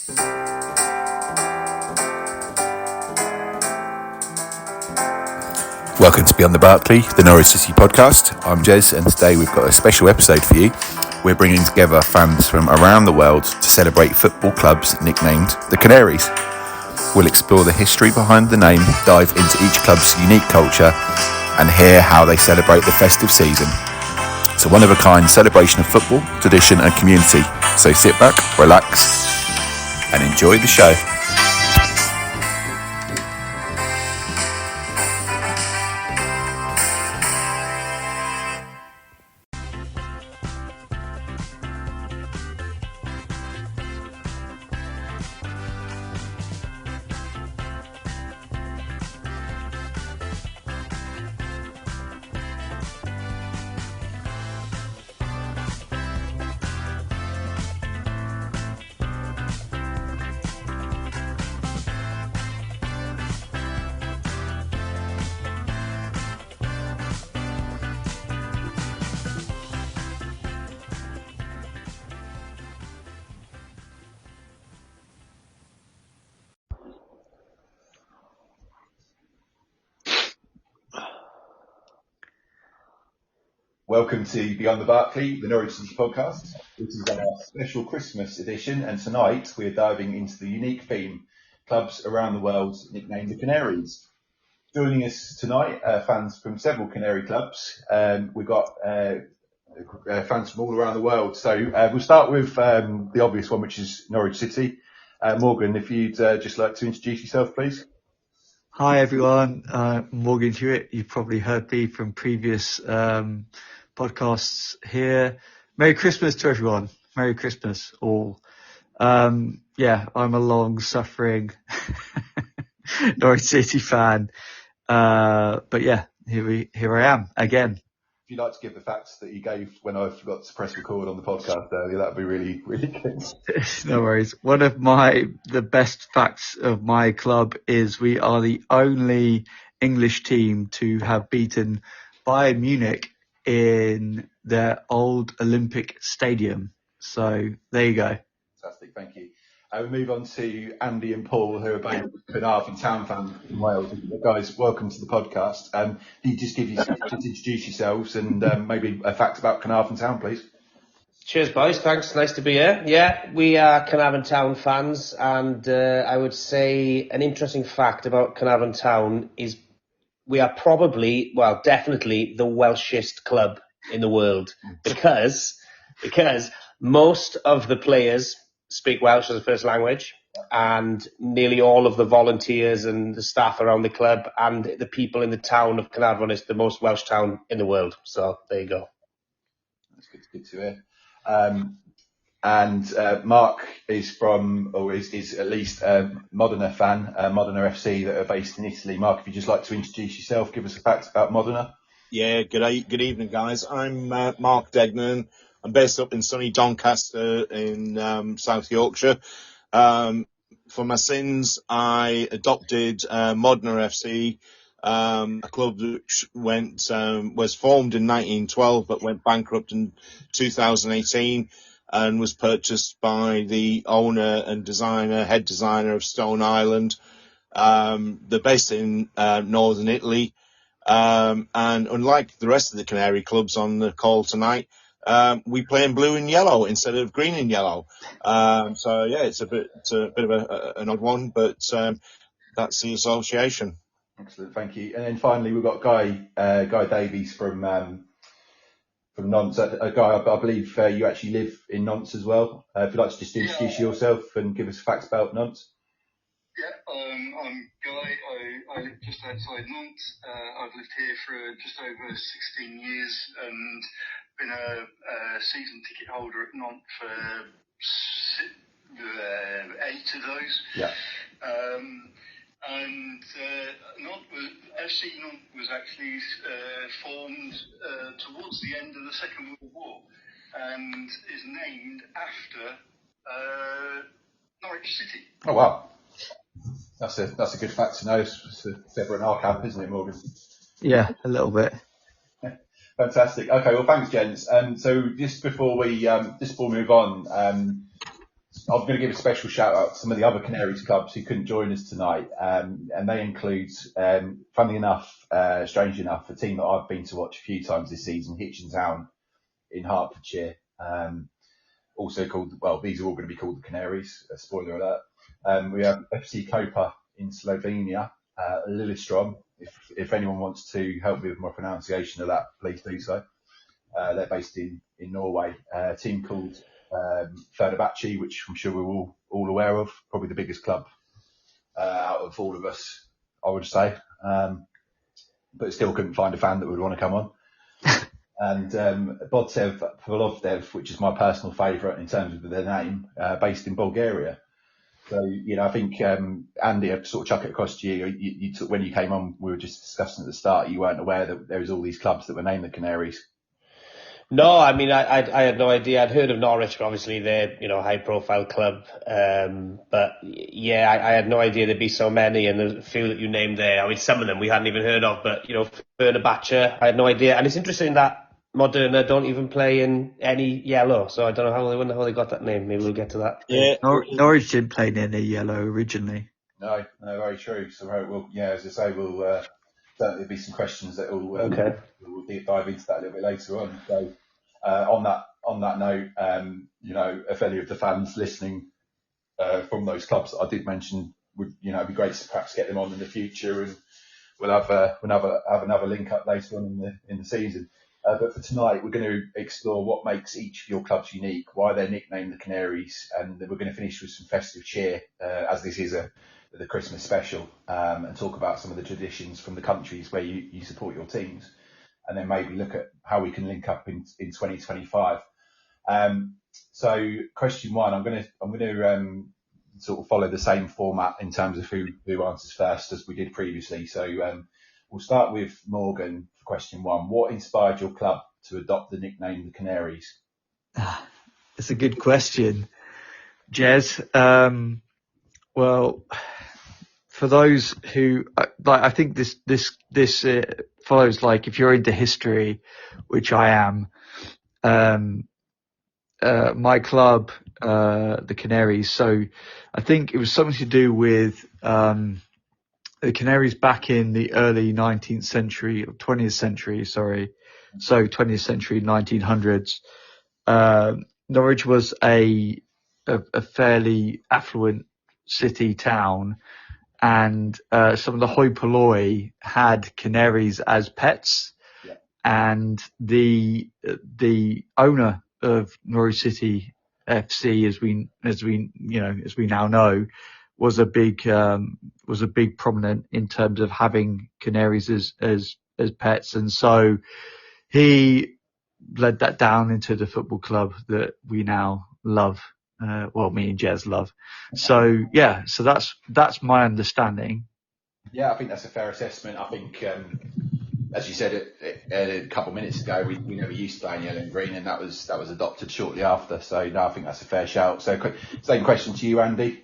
Welcome to Beyond the Barclay, the Norwich City podcast. I'm Jez, and today we've got a special episode for you. We're bringing together fans from around the world to celebrate football clubs nicknamed the Canaries. We'll explore the history behind the name, dive into each club's unique culture, and hear how they celebrate the festive season. It's a one-of-a-kind celebration of football, tradition and community. So sit back, relax, and enjoy the show. Welcome to Beyond the Barclay, the Norwich City podcast. This is our special Christmas edition, and tonight we're diving into the unique theme, clubs around the world nicknamed the Canaries. Joining us tonight are fans from several Canary clubs. We've got fans from all around the world. So we'll start with the obvious one, which is Norwich City. Morgan, if you'd just like to introduce yourself, please. Hi everyone, Morgan Hewitt. You've probably heard me from previous podcasts here. Merry Christmas to everyone. Merry Christmas all. I'm a long-suffering Norwich City fan. But yeah, here I am again. If you'd like to give the facts that you gave when I forgot to press record on the podcast earlier, that'd be really, really good. No worries. One of the best facts of my club is we are the only English team to have beaten Bayern Munich in their old Olympic Stadium. So there you go. Fantastic, thank you. We move on to Andy and Paul, who are both Caernarfon Town fans in Wales. Guys, welcome to the podcast. Can you just introduce yourselves and maybe a fact about Caernarfon Town, please? Cheers, boys. Thanks. Nice to be here. Yeah, we are Caernarfon Town fans, and I would say an interesting fact about Caernarfon Town is we are definitely the Welshest club in the world because most of the players speak Welsh as a first language, and nearly all of the volunteers and the staff around the club and the people in the town of Caernarfon is the most Welsh town in the world. So there you go. That's good to hear. And Mark is from, or is at least a Modena fan, Modena FC that are based in Italy. Mark, if you'd just like to introduce yourself, give us a fact about Modena. Yeah, good evening, guys. I'm Mark Degnan. I'm based up in sunny Doncaster in South Yorkshire. For my sins, I adopted Modena FC, a club which was formed in 1912 but went bankrupt in 2018 and was purchased by the owner and head designer of Stone Island. They're based in northern Italy, and unlike the rest of the Canary clubs on the call tonight, we play in blue and yellow instead of green and yellow. So yeah, it's a bit of an odd one, but that's the association. Excellent, thank you. And then finally, we've got Guy Davies from Nantes. A guy, I believe you actually live in Nantes as well. If you'd like to just introduce yourself and give us facts about Nantes. Yeah, I'm Guy. I live just outside Nantes. I've lived here for just over 16 years and been a season ticket holder at Nantes for 8 of those. Yeah. And FC Nantes was actually formed towards the end of the Second World War and is named after Norwich City. Oh wow, that's a good fact to know. It's a separate our camp, isn't it, Morgan? Yeah, a little bit. Fantastic. Okay, well, thanks, gents. So just before we move on, I'm going to give a special shout out to some of the other Canaries clubs who couldn't join us tonight, and they include, funnily enough, strangely enough, a team that I've been to watch a few times this season, Hitchin Town in Hertfordshire. Also called, well, these are all going to be called the Canaries. Spoiler alert. We have FC Koper in Slovenia, Lillestrøm. If anyone wants to help me with my pronunciation of that, please do so. They're based in Norway. A team called Fenerbahce, which I'm sure we're all aware of, probably the biggest club out of all of us, I would say. But still couldn't find a fan that would want to come on. And Bodsev Plovdiv, which is my personal favourite in terms of their name, based in Bulgaria. So, I think, Andy, I'd sort of chuck it across to you. You took, when you came on, we were just discussing at the start, you weren't aware that there was all these clubs that were named the Canaries. No, I mean, I had no idea. I'd heard of Norwich, but obviously they're, high profile club. But yeah, I had no idea there'd be so many, and there's a few that you named there. I mean, some of them we hadn't even heard of, but, Fenerbahce, I had no idea. And it's interesting that Modena don't even play in any yellow, so I don't know how they got that name. Maybe we'll get to that. Yeah, Norwich didn't play in any yellow originally. No, very true. So, as I say, we'll certainly be some questions that we'll deep dive into that a little bit later on. So, on that note, if any of the fans listening from those clubs that I did mention would, it'd be great to perhaps get them on in the future, and we'll have another link up later on in the season. But for tonight, we're going to explore what makes each of your clubs unique, why they're nicknamed the Canaries, and we're going to finish with some festive cheer, as this is the Christmas special, and talk about some of the traditions from the countries where you support your teams, and then maybe look at how we can link up in 2025. So, question one, I'm going to sort of follow the same format in terms of who answers first as we did previously. So, we'll start with Morgan for question one. What inspired your club to adopt the nickname the Canaries? It's a good question, Jez. Well, for those who I think this follows, like, if you're into history, which I am, my club, the Canaries. So I think it was something to do with the Canaries back in the early 19th century, or 20th century, sorry. So 20th century, 1900s. Norwich was a fairly affluent city town, and some of the hoi polloi had canaries as pets. Yeah. And the owner of Norwich City FC, as we now know, was a big prominent in terms of having canaries as pets, and so he led that down into the football club that we now love. Me and Jez love. So yeah, so that's my understanding. Yeah, I think that's a fair assessment. I think, as you said a couple of minutes ago, we never used to play in yellow and green, and that was adopted shortly after. So no, I think that's a fair shout. So same question to you, Andy.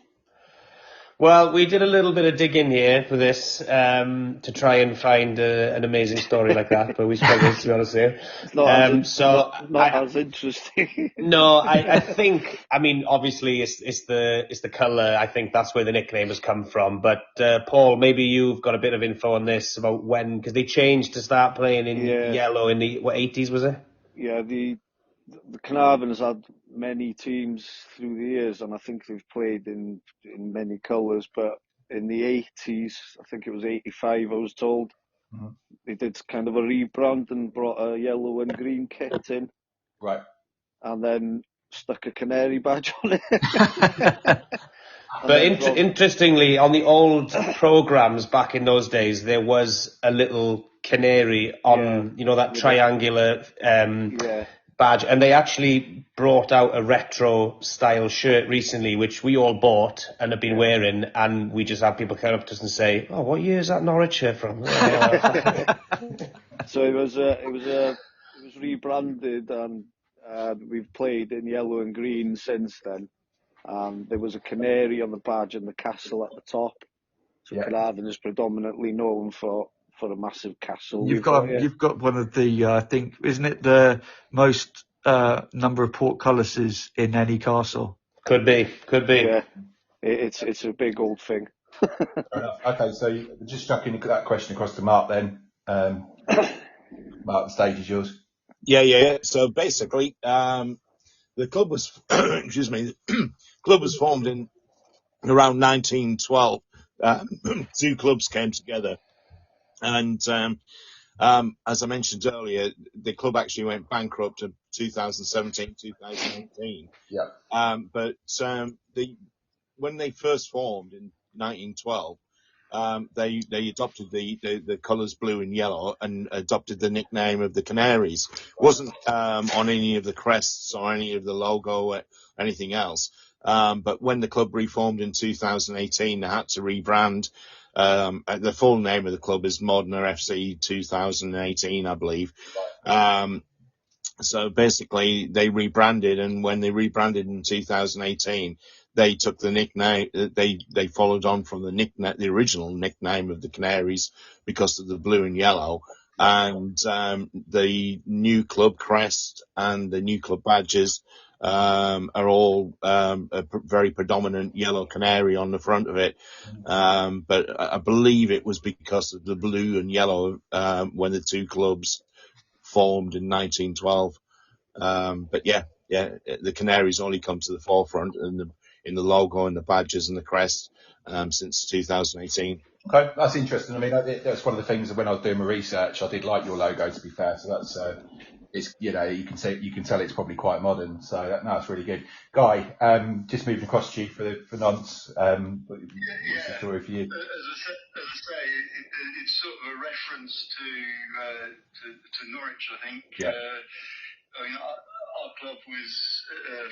Well, we did a little bit of digging here for this to try and find an amazing story like that, but we struggled, to be honest here. It's not as interesting. No, I think, I mean, obviously it's the colour. I think that's where the nickname has come from. But Paul, maybe you've got a bit of info on this about when, because they changed to start playing in yellow in the 80s, was it? Yeah, the Caernarfon has had many teams through the years, and I think they've played in many colours, but in the 80s, I think it was 85, I was told, they did kind of a rebrand and brought a yellow and green kit in. Right. And then stuck a canary badge on it. But interestingly, on the old programmes back in those days, there was a little canary on, that triangular badge, and they actually brought out a retro style shirt recently, which we all bought and have been wearing, and we just have people come up to us and say, "Oh, what year is that Norwich shirt from?" So it was rebranded, and we've played in yellow and green since then. There was a canary on the badge and the castle at the top. So Caernarfon is predominantly known for a massive castle. You've got one of the I think, isn't it the most number of portcullises in any castle? Could be. Yeah, it's a big old thing. Fair enough. Okay, so just chucking that question across to Mark then. Mark, the stage is yours. Yeah. So basically, the club was, excuse me, the club was formed in around 1912. Two clubs came together, and as I mentioned earlier, the club actually went bankrupt in 2017, 2018. Yeah. But when they first formed in 1912, they adopted the colours blue and yellow and adopted the nickname of the Canaries. Wasn't on any of the crests or any of the logo or anything else. But when the club reformed in 2018, they had to rebrand. The full name of the club is Modena FC 2018, I believe. So basically, they rebranded, and when they rebranded in 2018, they took the nickname. They followed on from the original nickname of the Canaries because of the blue and yellow, and the new club crest and the new club badges are all a very predominant yellow canary on the front of it. But I believe it was because of the blue and yellow when the two clubs formed in 1912. But yeah, the Canaries only come to the forefront in the logo and the badges and the crest since 2018. Okay, that's interesting. I mean, that's one of the things that when I was doing my research, I did like your logo, to be fair. So that's it's you can tell it's probably quite modern. So that's really good. Guy, just moving across to you for Nantes. What's the story for you? As I say, it's sort of a reference to Norwich, I think. Yeah. I mean, our club was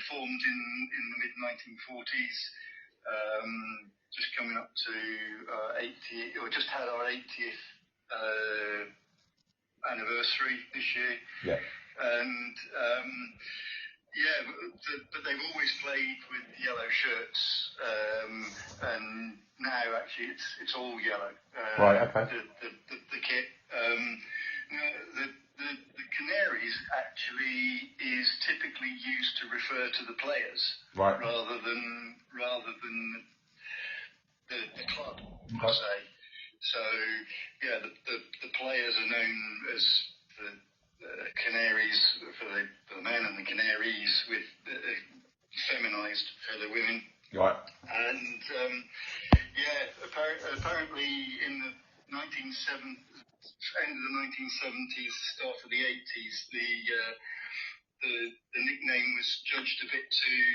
formed in the mid 1940s. Just coming up to 80, or just had our 80th anniversary this year. Yeah. And but they've always played with yellow shirts, and now actually it's all yellow. Right. Okay. The kit. The Canaries actually is typically used to refer to the players, right, rather than the club, per se. So yeah, the players are known as the Canaries for the men, and the Canaries with feminized for the women. Right. And apparently in the end of the 1970s, start of the 80s, the nickname was judged a bit too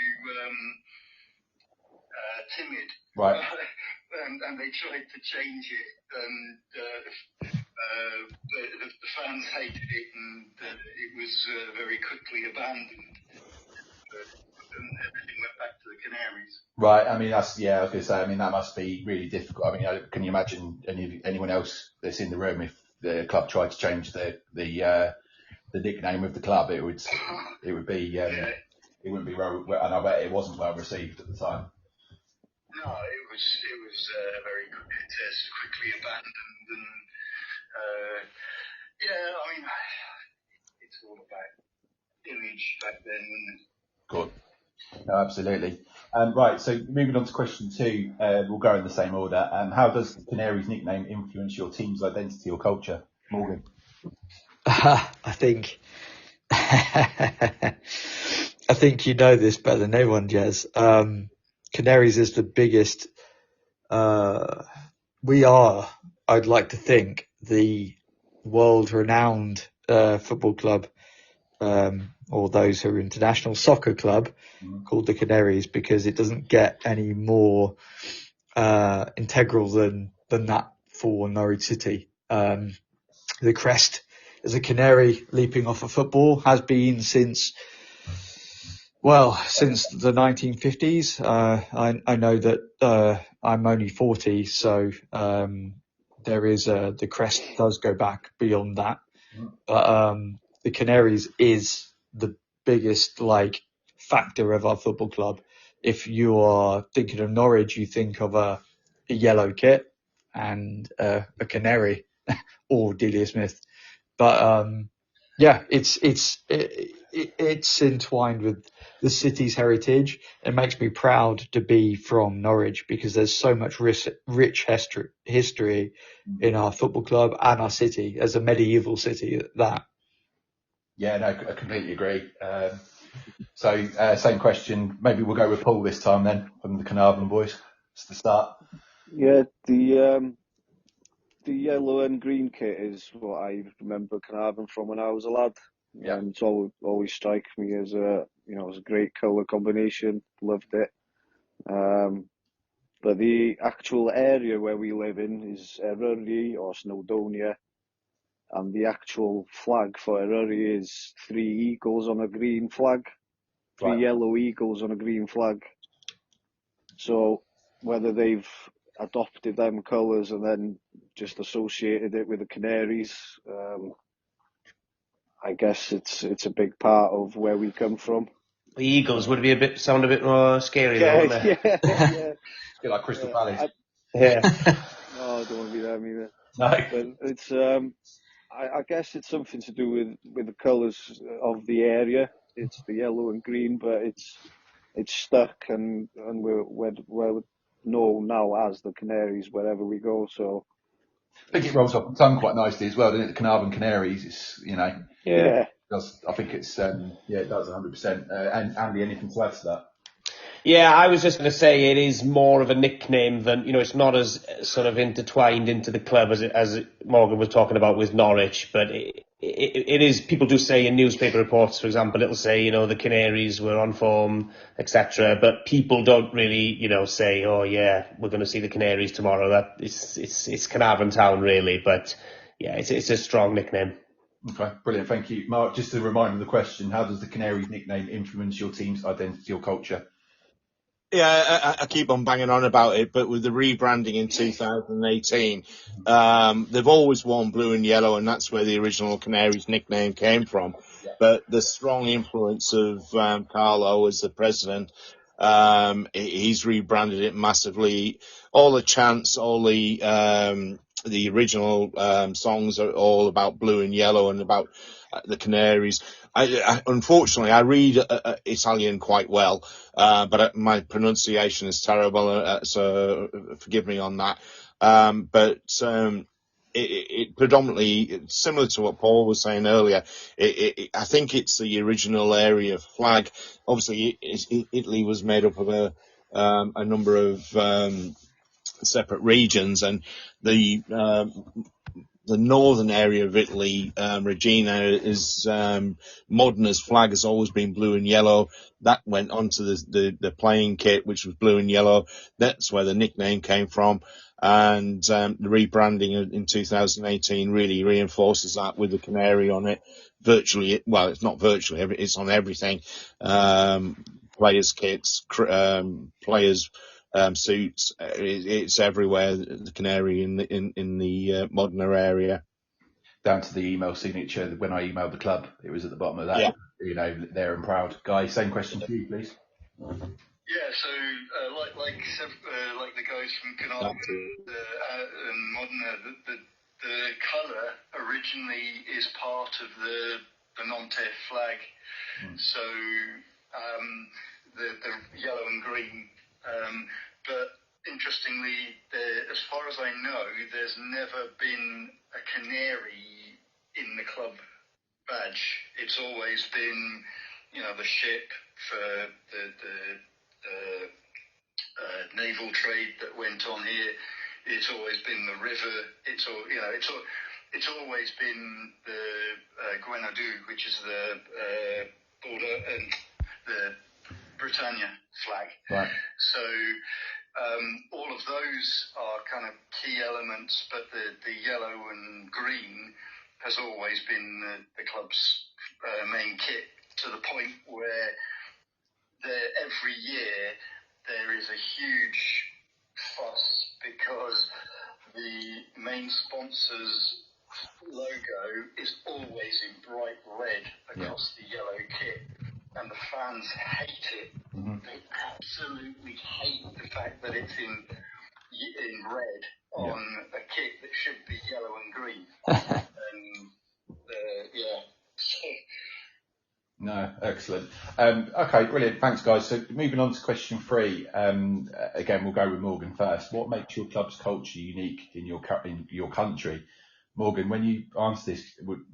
timid. Right. And they tried to change it, and the fans hated it, and it was very quickly abandoned. And everything went back to the Canaries. Right. I mean, I was going to say, I mean, that must be really difficult. I mean, can you imagine anyone else that's in the room if the club tried to change the nickname of the club? It would be it wouldn't be well, and I bet it wasn't well received at the time. No, it was very quickly abandoned, and I mean, it's all about image back then, wasn't it? Good. No, absolutely. Right, so moving on to question 2, we'll go in the same order. How does the Canaries nickname influence your team's identity or culture? Morgan? I think you know this better than anyone, Jez. Canaries is the biggest. We are, I'd like to think, the world-renowned football club, or those who are international soccer club, called the Canaries, because it doesn't get any more integral than that for Norwich City. The crest is a canary leaping off a football, has been since the 1950s. I know that I'm only 40, so there is the crest does go back beyond that. But the Canaries is the biggest factor of our football club. If you are thinking of Norwich, you think of a yellow kit and a canary or Delia Smith. But it's it's entwined with the city's heritage. It makes me proud to be from Norwich because there's so much rich history in our football club and our city as a medieval city at that. Yeah, no, I completely agree. Same question. Maybe we'll go with Paul this time then, from the Caernarfon boys. It's the start. Yeah, the yellow and green kit is what I remember Caernarfon from when I was a lad. Yeah. It's always strike me as as a great colour combination. Loved it. But the actual area where we live in is Eryri or Snowdonia, and the actual flag for Eryri is 3 eagles on a green flag, 3 Right. yellow eagles on a green flag. So whether they've adopted them colours and then just associated it with the Canaries, I guess it's a big part of where we come from. The Eagles would sound a bit more scary, though, wouldn't it? Yeah. It's a bit like Crystal Palace. Yeah. No, I don't want to be them either. No. But it's I guess it's something to do with the colours of the area. It's the yellow and green, but it's stuck, and we're known now as the Canaries wherever we go. So I think it rolls off the tongue quite nicely as well, doesn't it? The Caernarfon Canaries. It's Yeah. I think it's it does 100%. And Andy, anything to add to that? Yeah, I was just going to say it is more of a nickname than, it's not as sort of intertwined into the club as Morgan was talking about with Norwich, but it is, people do say in newspaper reports, for example, it'll say, the Canaries were on form, etc. But people don't really, say, oh yeah, we're going to see the Canaries tomorrow. That it's Caernarfon Town really, but yeah, it's a strong nickname. Okay, brilliant. Thank you. Mark, just a reminder of the question, how does the Canaries nickname influence your team's identity or culture? Yeah, I keep on banging on about it, but with the rebranding in 2018, they've always worn blue and yellow, and that's where the original Canaries nickname came from. Yeah. But the strong influence of Carlo as the president, he's rebranded it massively. All the chants, all the original songs are all about blue and yellow and about the Canaries. Unfortunately, I read Italian quite well, but my pronunciation is terrible, so forgive me on that. But it predominantly, similar to what Paul was saying earlier, I think it's the original area flag. Obviously, Italy was made up of a number of separate regions, and the northern area of Italy, Regina, is Modena's flag has always been blue and yellow. That went onto the playing kit, which was blue and yellow. That's where the nickname came from. And the rebranding in 2018 really reinforces that with the canary on it. Virtually, well, it's not virtually, it's on everything. Players' kits, players' suits. It's everywhere. The canary in the Modena area. Down to the email signature. When I emailed the club, it was at the bottom of that. Yeah. There and proud. Guy, same question to you, please. Yeah, so like the guys from Caernarfon and Modena, the colour originally is part of the Nantes flag. So the yellow and green. But interestingly, as far as I know, there's never been a canary in the club badge. It's always been, the ship for the naval trade that went on here. It's always been the river. It's always been the Grenadier, which is the border and the Britannia flag. Right. So all of those are kind of key elements, but the yellow and green has always been the club's main kit, to the point where every year there is a huge fuss because the main sponsor's logo is always in bright red across the yellow kit, and the fans hate it. Mm-hmm. They absolutely hate the fact that it's in red on a kit that should be yellow and green. And No, excellent. Okay, brilliant. Thanks, guys. So moving on to question 3. Again, we'll go with Morgan first. What makes your club's culture unique in your country? Morgan, when you answer this,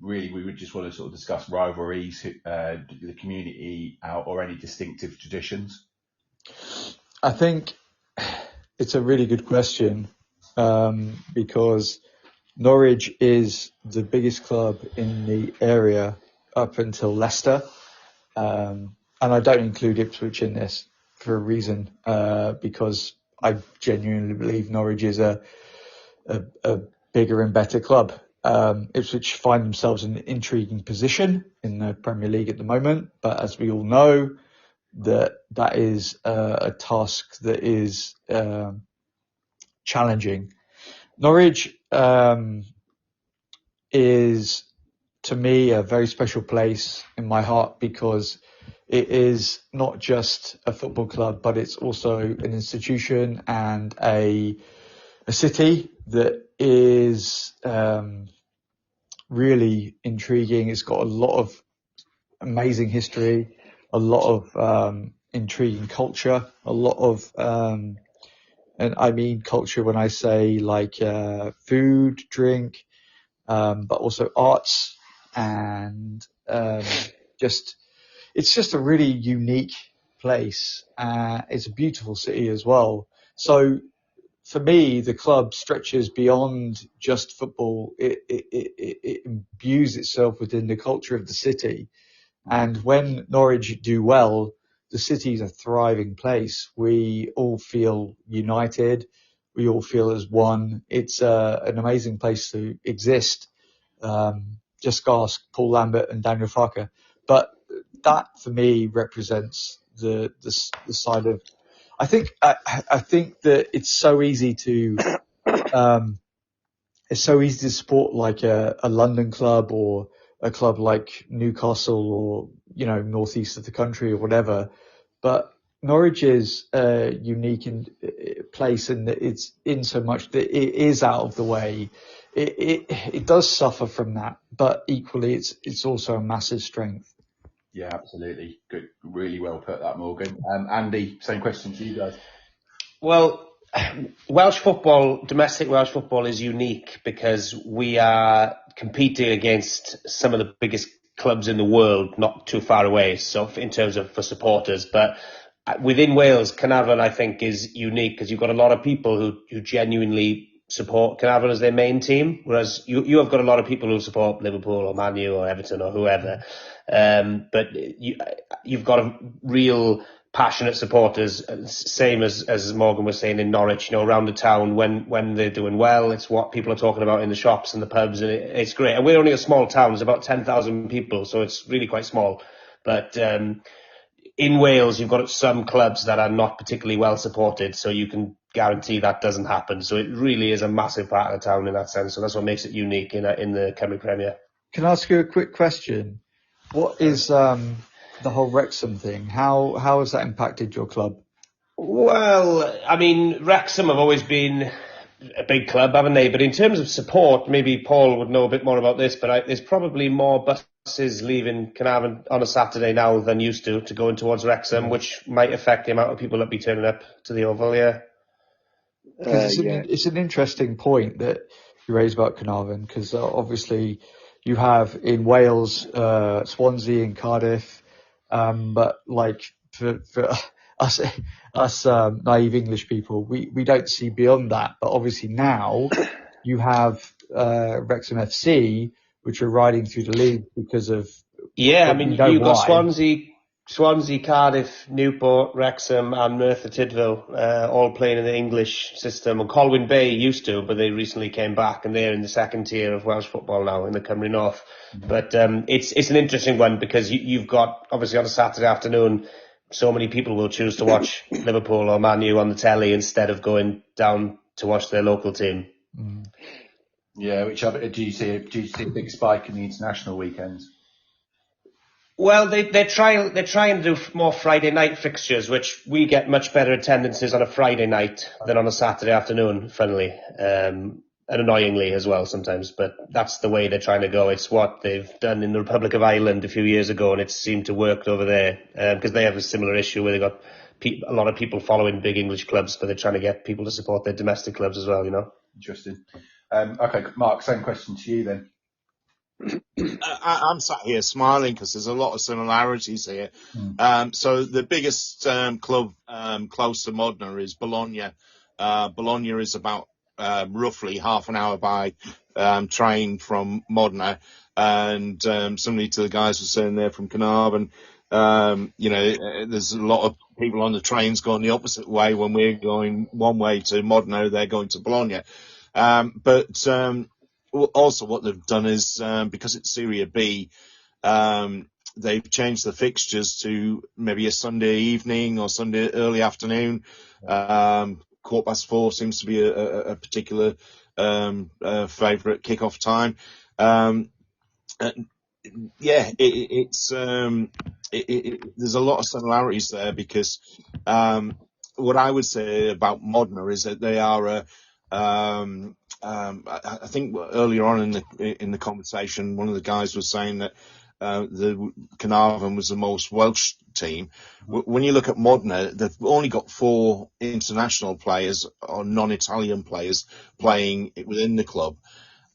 we would just want to sort of discuss rivalries, the community, or any distinctive traditions. I think it's a really good question, because Norwich is the biggest club in the area up until Leicester. And I don't include Ipswich in this for a reason, because I genuinely believe Norwich is a bigger and better club. Ipswich find themselves in an intriguing position in the Premier League at the moment, but as we all know, that is a task that is challenging. Norwich is, to me, a very special place in my heart because it is not just a football club, but it's also an institution and a city that is really intriguing. It's got a lot of amazing history, a lot of intriguing culture, a lot of, and I mean culture when I say like food, drink, but also arts and it's just a really unique place. It's a beautiful city as well. So for me, the club stretches beyond just football. It imbues itself within the culture of the city. And when Norwich do well, the city is a thriving place. We all feel united. We all feel as one. It's an amazing place to exist. Just ask Paul Lambert and Daniel Farke. But that for me represents the side of, I think that it's so easy to support like a London club or a club like Newcastle or, you know, northeast of the country or whatever. But Norwich is a unique place in that it's in so much that it is out of the way. It does suffer from that, but equally it's also a massive strength. Yeah, absolutely. Good. Really well put that, Morgan. Andy, same question to you guys. Well, Welsh football, domestic Welsh football is unique because we are competing against some of the biggest clubs in the world, not too far away. So in terms of for supporters, but within Wales, Caernarfon, I think, is unique because you've got a lot of people who genuinely support Caernarfon as their main team, whereas you have got a lot of people who support Liverpool or Man U or Everton or whoever. But you've got a real passionate supporters, same as Morgan was saying in Norwich, you know, around the town when they're doing well. It's what people are talking about in the shops and the pubs, and it's great. And we're only a small town, there's about 10,000 people, so it's really quite small. But in Wales, you've got some clubs that are not particularly well supported, so you can guarantee that doesn't happen. So it really is a massive part of the town in that sense. So that's what makes it unique in the Cymru Premier. Can I ask you a quick question? What is the whole Wrexham thing? How has that impacted your club? Well, I mean, Wrexham have always been a big club, haven't they? But in terms of support, maybe Paul would know a bit more about this, but there's probably more buses leaving Caernarfon on a Saturday now than used to going towards Wrexham, which might affect the amount of people that be turning up to the Oval, yeah. It's an interesting point that you raised about Caernarfon, because obviously you have in Wales, Swansea and Cardiff, but like for us naive English people, we don't see beyond that. But obviously now you have Wrexham FC, which are riding through the league because of I mean you've got Swansea, Cardiff, Newport, Wrexham and Merthyr Tydfil all playing in the English system. And Colwyn Bay used to, but they recently came back and they're in the second tier of Welsh football now in the Cymru North. Mm-hmm. But it's an interesting one because you've got, obviously on a Saturday afternoon, so many people will choose to watch Liverpool or Man U on the telly instead of going down to watch their local team. Mm. Yeah, which do you see a big spike in the international weekends? Well, they're trying to do more Friday night fixtures, which we get much better attendances on a Friday night than on a Saturday afternoon, funnily. And annoyingly as well sometimes, but that's the way they're trying to go. It's what they've done in the Republic of Ireland a few years ago, and it seemed to work over there, because they have a similar issue where they've got a lot of people following big English clubs, but they're trying to get people to support their domestic clubs as well, you know. Interesting. Okay, Mark, same question to you then. I'm sat here smiling because there's a lot of similarities here. So the biggest club close to Modena is Bologna. Bologna is about roughly half an hour by train from Modena, and somebody to the guys were saying they're from Caernarfon. There's a lot of people on the trains going the opposite way. When we're going one way to Modena, they're going to Bologna. But also what they've done is, because it's Serie B, they've changed the fixtures to maybe a Sunday evening or Sunday early afternoon. 4:15 seems to be a particular favourite kick-off time. There's a lot of similarities there, because what I would say about Modena is that they are I think earlier on in the conversation, one of the guys was saying that the Caernarfon was the most Welsh team. When you look at Modena, they've only got 4 international players or non-Italian players playing within the club.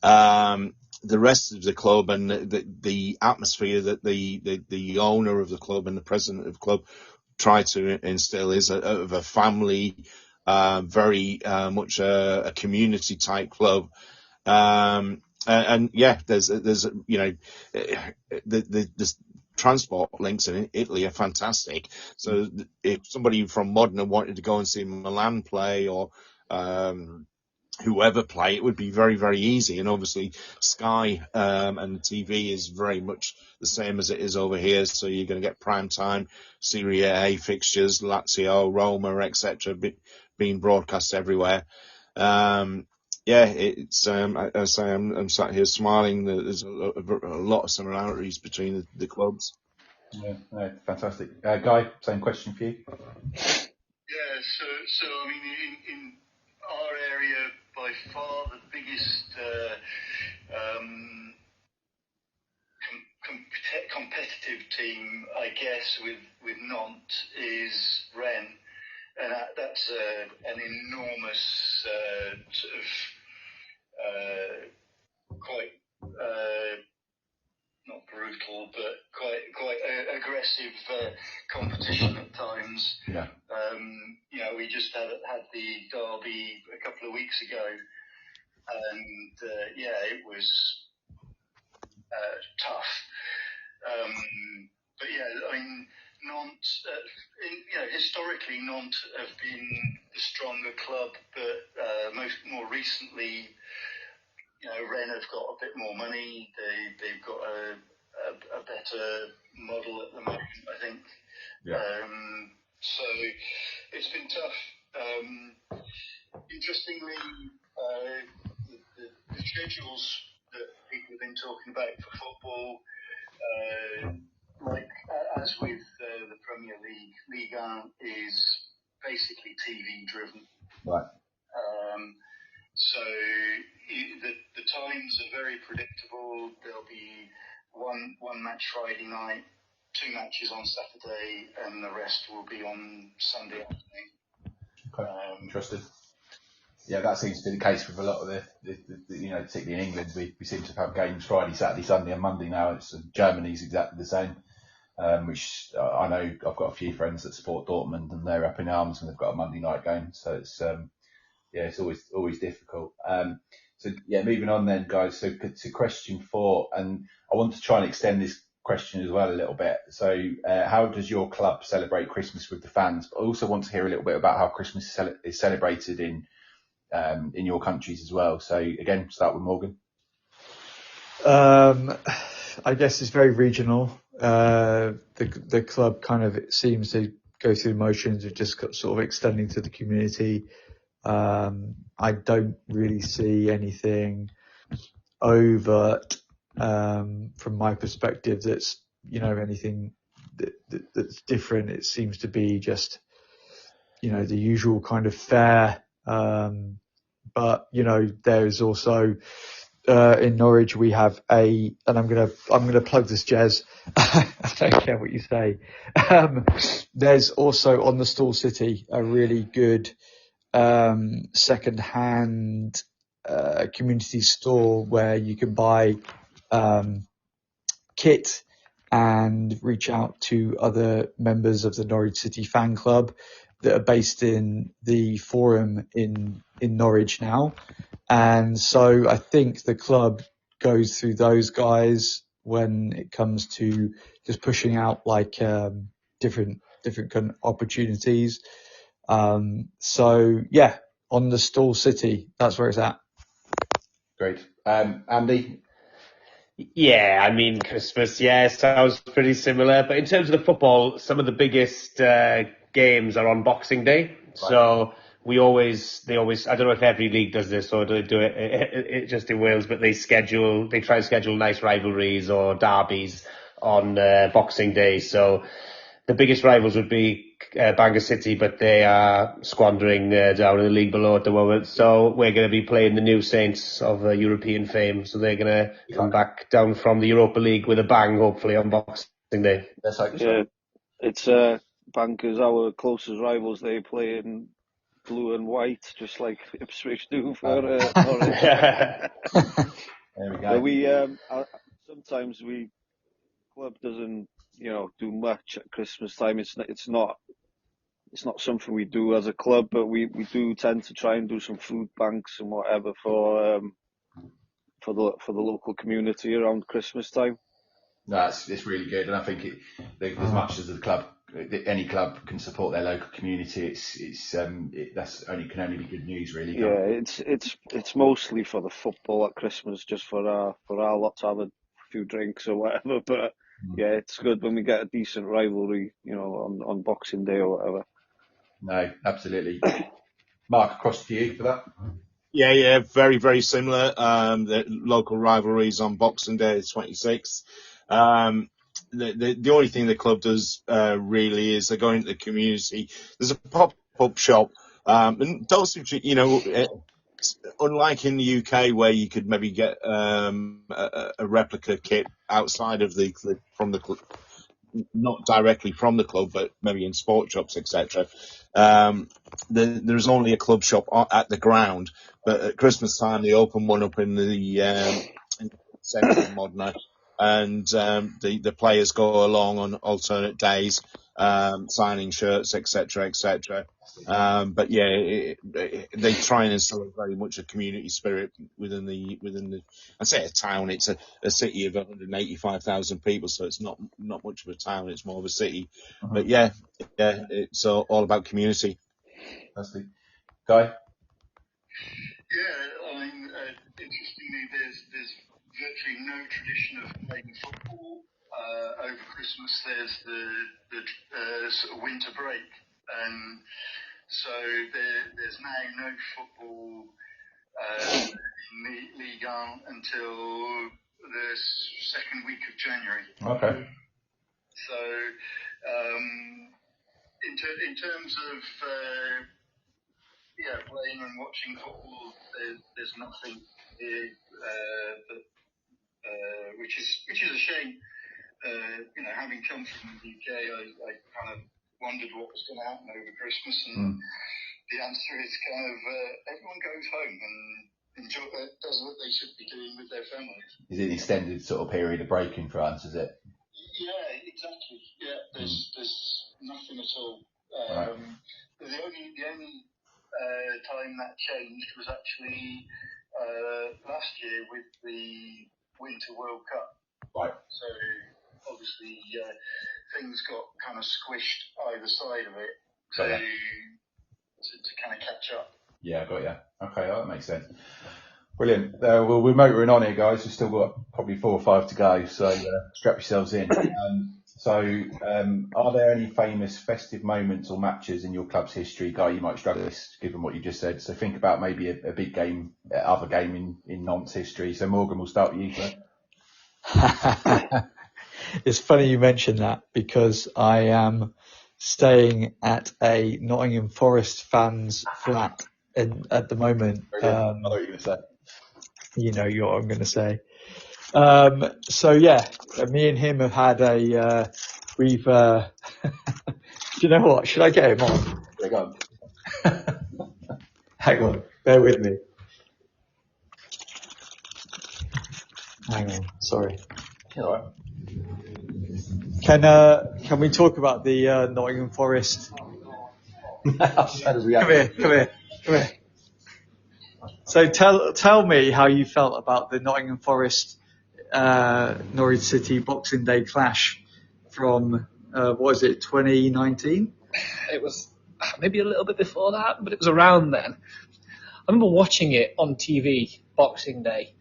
The rest of the club and the atmosphere that the owner of the club and the president of the club try to instill is of a family, very much a community type club. There's the transport links in Italy are fantastic. So if somebody from Modena wanted to go and see Milan play or whoever play, it would be very, very easy. And obviously Sky and the TV is very much the same as it is over here. So you're going to get prime time Serie A fixtures, Lazio, Roma, etc. being broadcast everywhere. It's I say I'm sat here smiling. There's a lot of similarities between the clubs. Yeah, no, fantastic. Guy, same question for you. Yeah, so I mean, in our area, by far the biggest competitive team, I guess, with Nantes is Rennes, and that's an enormous sort of quite not brutal, but quite aggressive competition at times. Yeah. We just had the derby a couple of weeks ago, and it was tough. But yeah, I mean, Nantes, historically Nantes have been the stronger club, but more recently, Rennes have got a bit more money. They've got a better model at the moment, I think. Yeah. So it's been tough. Interestingly, the schedules that people have been talking about for football, like as with the Premier League, Ligue 1 is basically TV driven. Right. So the times are very predictable. There'll be one match Friday night, 2 matches on Saturday, and the rest will be on Sunday afternoon. Okay. Interesting. Yeah, that seems to be the case with a lot of the particularly in England, we seem to have games Friday, Saturday, Sunday, and Monday now. Germany's exactly the same. Which I know I've got a few friends that support Dortmund, and they're up in arms when they've got a Monday night game. So it's it's always difficult. Moving on then, guys. So to question 4, and I want to try and extend this question as well a little bit. So how does your club celebrate Christmas with the fans? But I also want to hear a little bit about how Christmas is celebrated in your countries as well. So again, start with Morgan. I guess it's very regional. The club kind of seems to go through the motions of just sort of extending to the community. I don't really see anything overt from my perspective that's anything that's different. It seems to be just the usual kind of fare, but there's also in Norwich we have and I'm gonna plug this, Jez. I don't care what you say. There's also on the Stall City a really good second-hand community store where you can buy kit and reach out to other members of the Norwich City fan club that are based in the Forum in Norwich now. And so I think the club goes through those guys when it comes to just pushing out like different kind of opportunities. So yeah, on the Stall City, that's where it's at. Great. Andy? Yeah, I mean, Christmas, sounds pretty similar. But in terms of the football, some of the biggest games are on Boxing Day. Right. So they always, I don't know if every league does this or they do it just in Wales, but they try and schedule nice rivalries or derbies on Boxing Day. So the biggest rivals would be Bangor City, but they are squandering down in the league below at the moment. So we're going to be playing the new Saints of European fame. So they're going to come back down from the Europa League with a bang, hopefully, on Boxing Day. It's Bangor's our closest rivals. They play in blue and white, just like Ipswich do for Norwich. There we go. But sometimes club doesn't do much at Christmas time. It's not something we do as a club, but we do tend to try and do some food banks and whatever for the local community around Christmas time. No, it's really good, and I think as much as any club can support their local community, can only be good news, really. Yeah, it's mostly for the football at Christmas, just for our lot to have a few drinks or whatever. But yeah, it's good when we get a decent rivalry, on Boxing Day or whatever. No, absolutely. Mark, across to you for that. Yeah, very, very similar. The local rivalries on Boxing Day, 26th. The only thing the club does really is they go into the community. There's a pop-up shop, and those, unlike in the UK where you could maybe get a replica kit outside of from the club, not directly from the club, but maybe in sport shops, etc. There's only a club shop at the ground, but at Christmas time they open one up in the centre of Modena, and the players go along on alternate days, signing shirts, etc. But yeah, they try and instill very much a community spirit within the. I say a town. It's a city of 185,000 people, so it's not much of a town. It's more of a city. Uh-huh. But yeah, it's all about community. Fantastic. Guy? Yeah, I mean, interestingly, there's virtually no tradition of playing football over Christmas. There's the sort of winter break, and so there's now no football in Ligue 1 until the second week of January. Okay. So in terms of playing and watching football, there's nothing here, which is a shame. Having come from the UK, I kind of wondered what was going to happen over Christmas, and the answer is kind of everyone goes home and does what they should be doing with their families. Is it an extended sort of period of break in France? Is it? Yeah, exactly. Yeah, there's nothing at all. Right. The only time that changed was actually last year with the Winter World Cup. Right. So obviously things got kind of squished either side of it to kind of catch up. Yeah, got you. Okay, that makes sense. Brilliant. Well, we're motoring on here, guys. We've still got probably 4 or 5 to go, so strap yourselves in. Are there any famous festive moments or matches in your club's history, Guy, you might struggle with, given what you just said? So think about maybe a big game, other game in Nantes history. So Morgan, we'll start with you first. It's funny you mention that, because I am staying at a Nottingham Forest fans flat at the moment. I know what you're going to say. You know what I'm going to say. So yeah, me and him have had a, we've, do you know what? Should I get him on? Yeah, go on. Hang on, bear with me. Hang on, sorry. All right. Can we talk about the Nottingham Forest? Come here. So tell me how you felt about the Nottingham Forest Norwich City Boxing Day clash from what was it, 2019? It was maybe a little bit before that, but it was around then. I remember watching it on TV Boxing Day,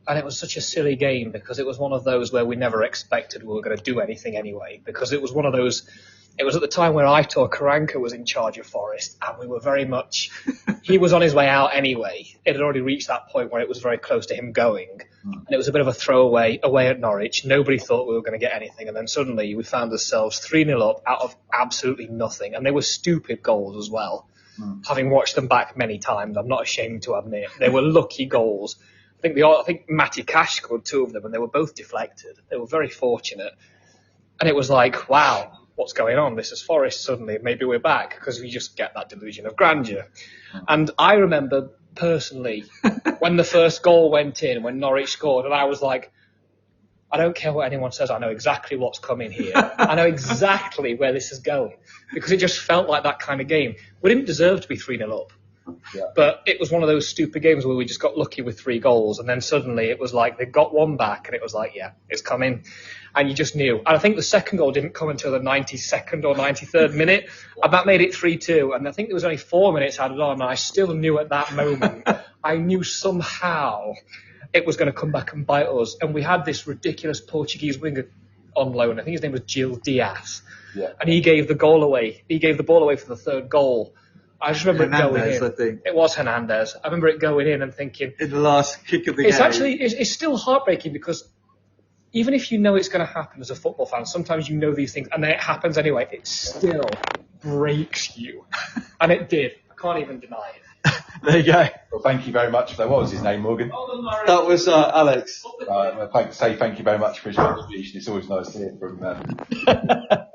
and it was such a silly game because it was one of those where we never expected we were going to do anything anyway, because it was one of those. It was at the time where Aitor Karanka was in charge of Forest, and we were very much. He was on his way out anyway. It had already reached that point where it was very close to him going, and it was a bit of a throwaway away at Norwich. Nobody thought we were going to get anything, and then suddenly we found ourselves 3-0 up out of absolutely nothing, and they were stupid goals as well. Having watched them back many times, I'm not ashamed to admit they were lucky goals. I think Matty Cash scored 2 of them, and they were both deflected. They were very fortunate, and it was like, wow. What's going on? This is Forest suddenly. Maybe we're back, because we just get that delusion of grandeur. And I remember personally when the first goal went in, when Norwich scored, and I was like, I don't care what anyone says. I know exactly what's coming here. I know exactly where this is going, because it just felt like that kind of game. We didn't deserve to be 3-0 up. Yeah. But it was one of those stupid games where we just got lucky with 3 goals, and then suddenly it was like they got one back, and it was like, yeah, it's coming. And you just knew. And I think the second goal didn't come until the 92nd or 93rd minute, and that made it 3-2. And I think there was only 4 minutes added on, and I still knew at that moment, I knew somehow it was going to come back and bite us. And we had this ridiculous Portuguese winger on loan. I think his name was Gil Diaz. Yeah. And he gave the goal away. He gave the ball away for the third goal. I just remember Hernandez, it going in. I think. It was Hernandez. I remember it going in and thinking... In the last kick of the game. It's still heartbreaking, because even if you know it's going to happen as a football fan, sometimes you know these things, and then it happens anyway. It still breaks you. And it did. I can't even deny it. There you go. Well, thank you very much for that. What was his name, Morgan? That was Alex. Say thank you very much for his contribution. It's always nice to hear from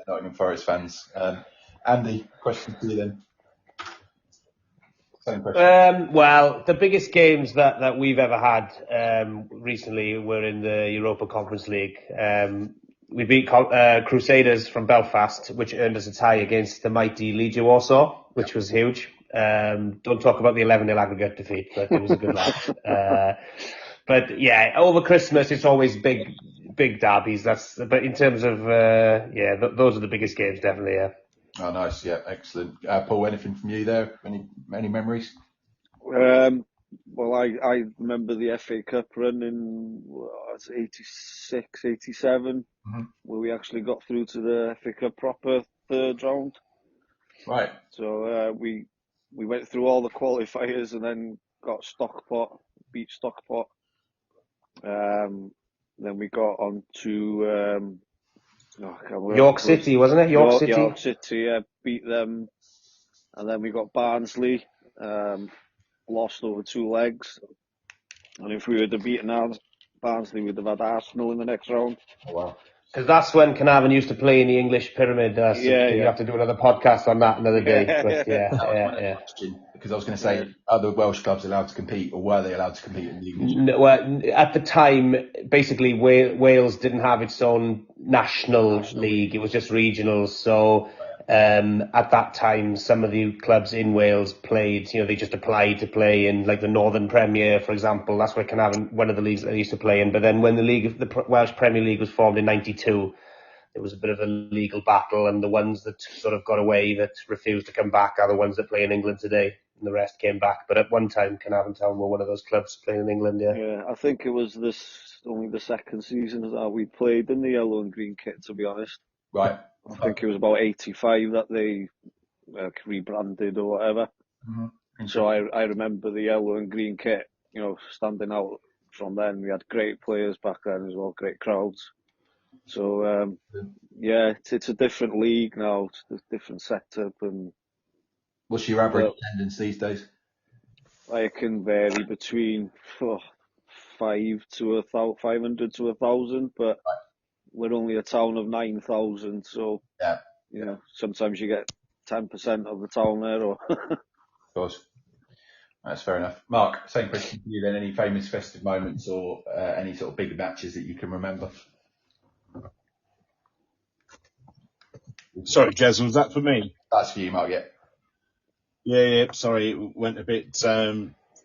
Nottingham Forest fans. Andy, question for you then. Same question. Well, the biggest games that we've ever had recently were in the Europa Conference League. We beat Crusaders from Belfast, which earned us a tie against the mighty Legia Warsaw, which was huge. Don't talk about the 11-0 aggregate defeat, but it was a good laugh. But yeah, over Christmas it's always big derbies. But in terms of those are the biggest games, definitely. Yeah. Oh, nice. Yeah, excellent. Paul, anything from you there? Any memories? Well, I remember the FA Cup run in 86, 87, where we actually got through to the FA Cup proper third round. Right. So we went through all the qualifiers and then got Stockport, beat Stockport. Then we got on to York City, wasn't it? York City. York City, yeah, beat them. And then we got Barnsley, lost over 2 legs. And if we would have beaten Barnsley, we'd have had Arsenal in the next round. Oh, wow. Because that's when Caernarfon used to play in the English pyramid. You have to do another podcast on that another day. But yeah. Because I was going to say, are the Welsh clubs allowed to compete, or were they allowed to compete in the English? No, well, at the time, basically Wales didn't have its own national league. It was just regionals. So at that time, some of the clubs in Wales played. They just applied to play in like the Northern Premier, for example. That's where Caernarfon, one of the leagues that they used to play in. But then when the Welsh Premier League was formed in '92. It was a bit of a legal battle, and the ones that sort of got away, that refused to come back, are the ones that play in England today, and the rest came back. But at one time, Caernarfon Town were one of those clubs playing in England, Yeah, I think it was only the second season that we played in the yellow and green kit, to be honest. Right. I think it was about 85 that they rebranded or whatever. Mm-hmm. So I remember the yellow and green kit, standing out from then. We had great players back then as well, great crowds. So, it's a different league now. It's a different setup. And what's your average attendance these days? It can vary between 500 to 1,000, but we're only a town of 9,000, so Yeah, sometimes you get 10% of the town there. Or of course. That's fair enough. Mark, same question for you then. Any famous festive moments or any sort of big matches that you can remember? Sorry, Jez, was that for me? That's for you, Mark, yeah. Yeah, sorry, it went a bit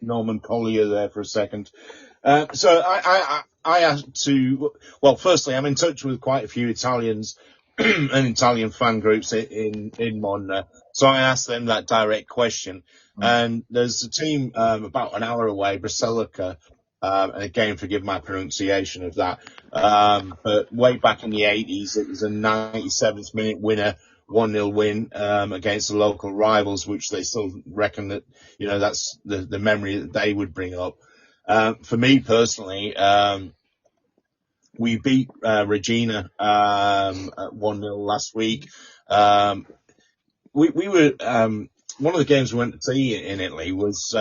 Norman Collier there for a second. So I had to, well, firstly, I'm in touch with quite a few Italians and Italian fan groups in Modena. So I asked them that direct question. And there's a team about an hour away, Basilica, and again, forgive my pronunciation of that. But way back in the 80s, it was a 97th minute winner, 1-0 win against the local rivals, which they still reckon that, that's the memory that they would bring up. For me personally, we beat Regina at 1-0 last week. We were one of the games we went to see in Italy was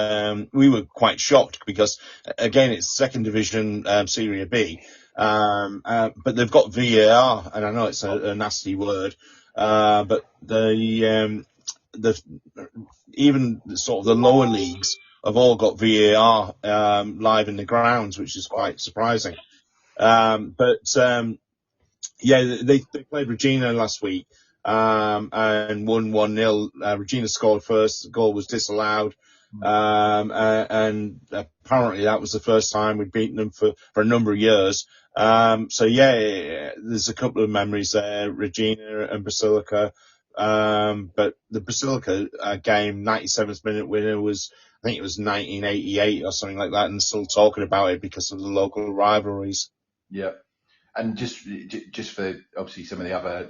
we were quite shocked because again it's second division Serie B, but they've got VAR, and I know it's a nasty word, but the even sort of the lower leagues have all got VAR live in the grounds, which is quite surprising. Yeah, they played Regina last week and won 1-0. Regina scored first. The goal was disallowed. And apparently that was the first time we'd beaten them for a number of years. So yeah, there's a couple of memories there, Regina and Basilica. But the Basilica game, 97th minute winner was, I think it was 1988 or something like that, and still talking about it because of the local rivalries. Yeah. And just for obviously some of the other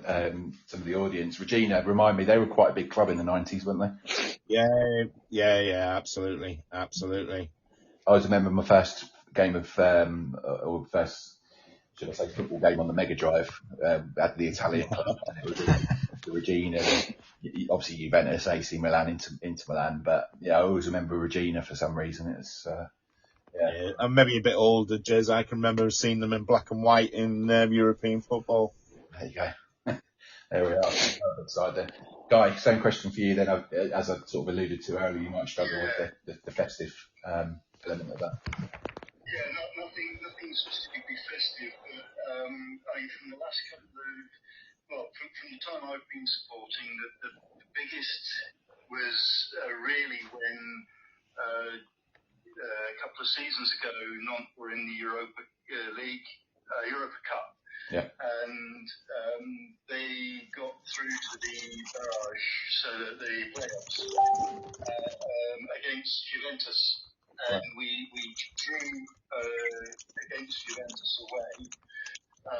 some of the audience, Regina, remind me, they were quite a big club in the 90s, weren't they? Yeah, absolutely. I always remember my first game of or first, should I say, football game on the Mega Drive at the Italian club, and it was the Regina. Obviously Juventus, AC Milan, into Milan, but yeah, I always remember Regina for some reason. It's Yeah, I'm maybe a bit older, Jez. I can remember seeing them in black and white in European football. There you go. There we are. Perfect side there. Guy, same question for you then. As I sort of alluded to earlier, you might struggle with the festive element of that. Yeah, nothing specifically festive, but from the last couple of, from the time I've been supporting, the biggest was really when a couple of seasons ago, Nantes were in the Europa League, Europa Cup. Yeah. And they got through to the barrage, so that the playoffs against Juventus, and we drew against Juventus away,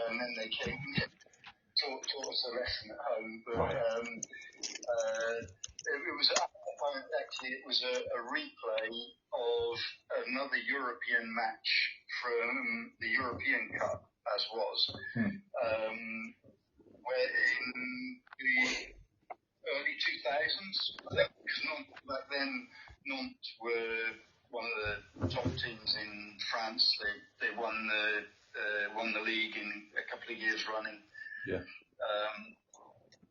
and then they came taught us a lesson at home. But it was a replay of another European match from the European Cup, as was, where in the early 2000s, I think, because back then Nantes were one of the top teams in France. They won the league in a couple of years running. Yeah.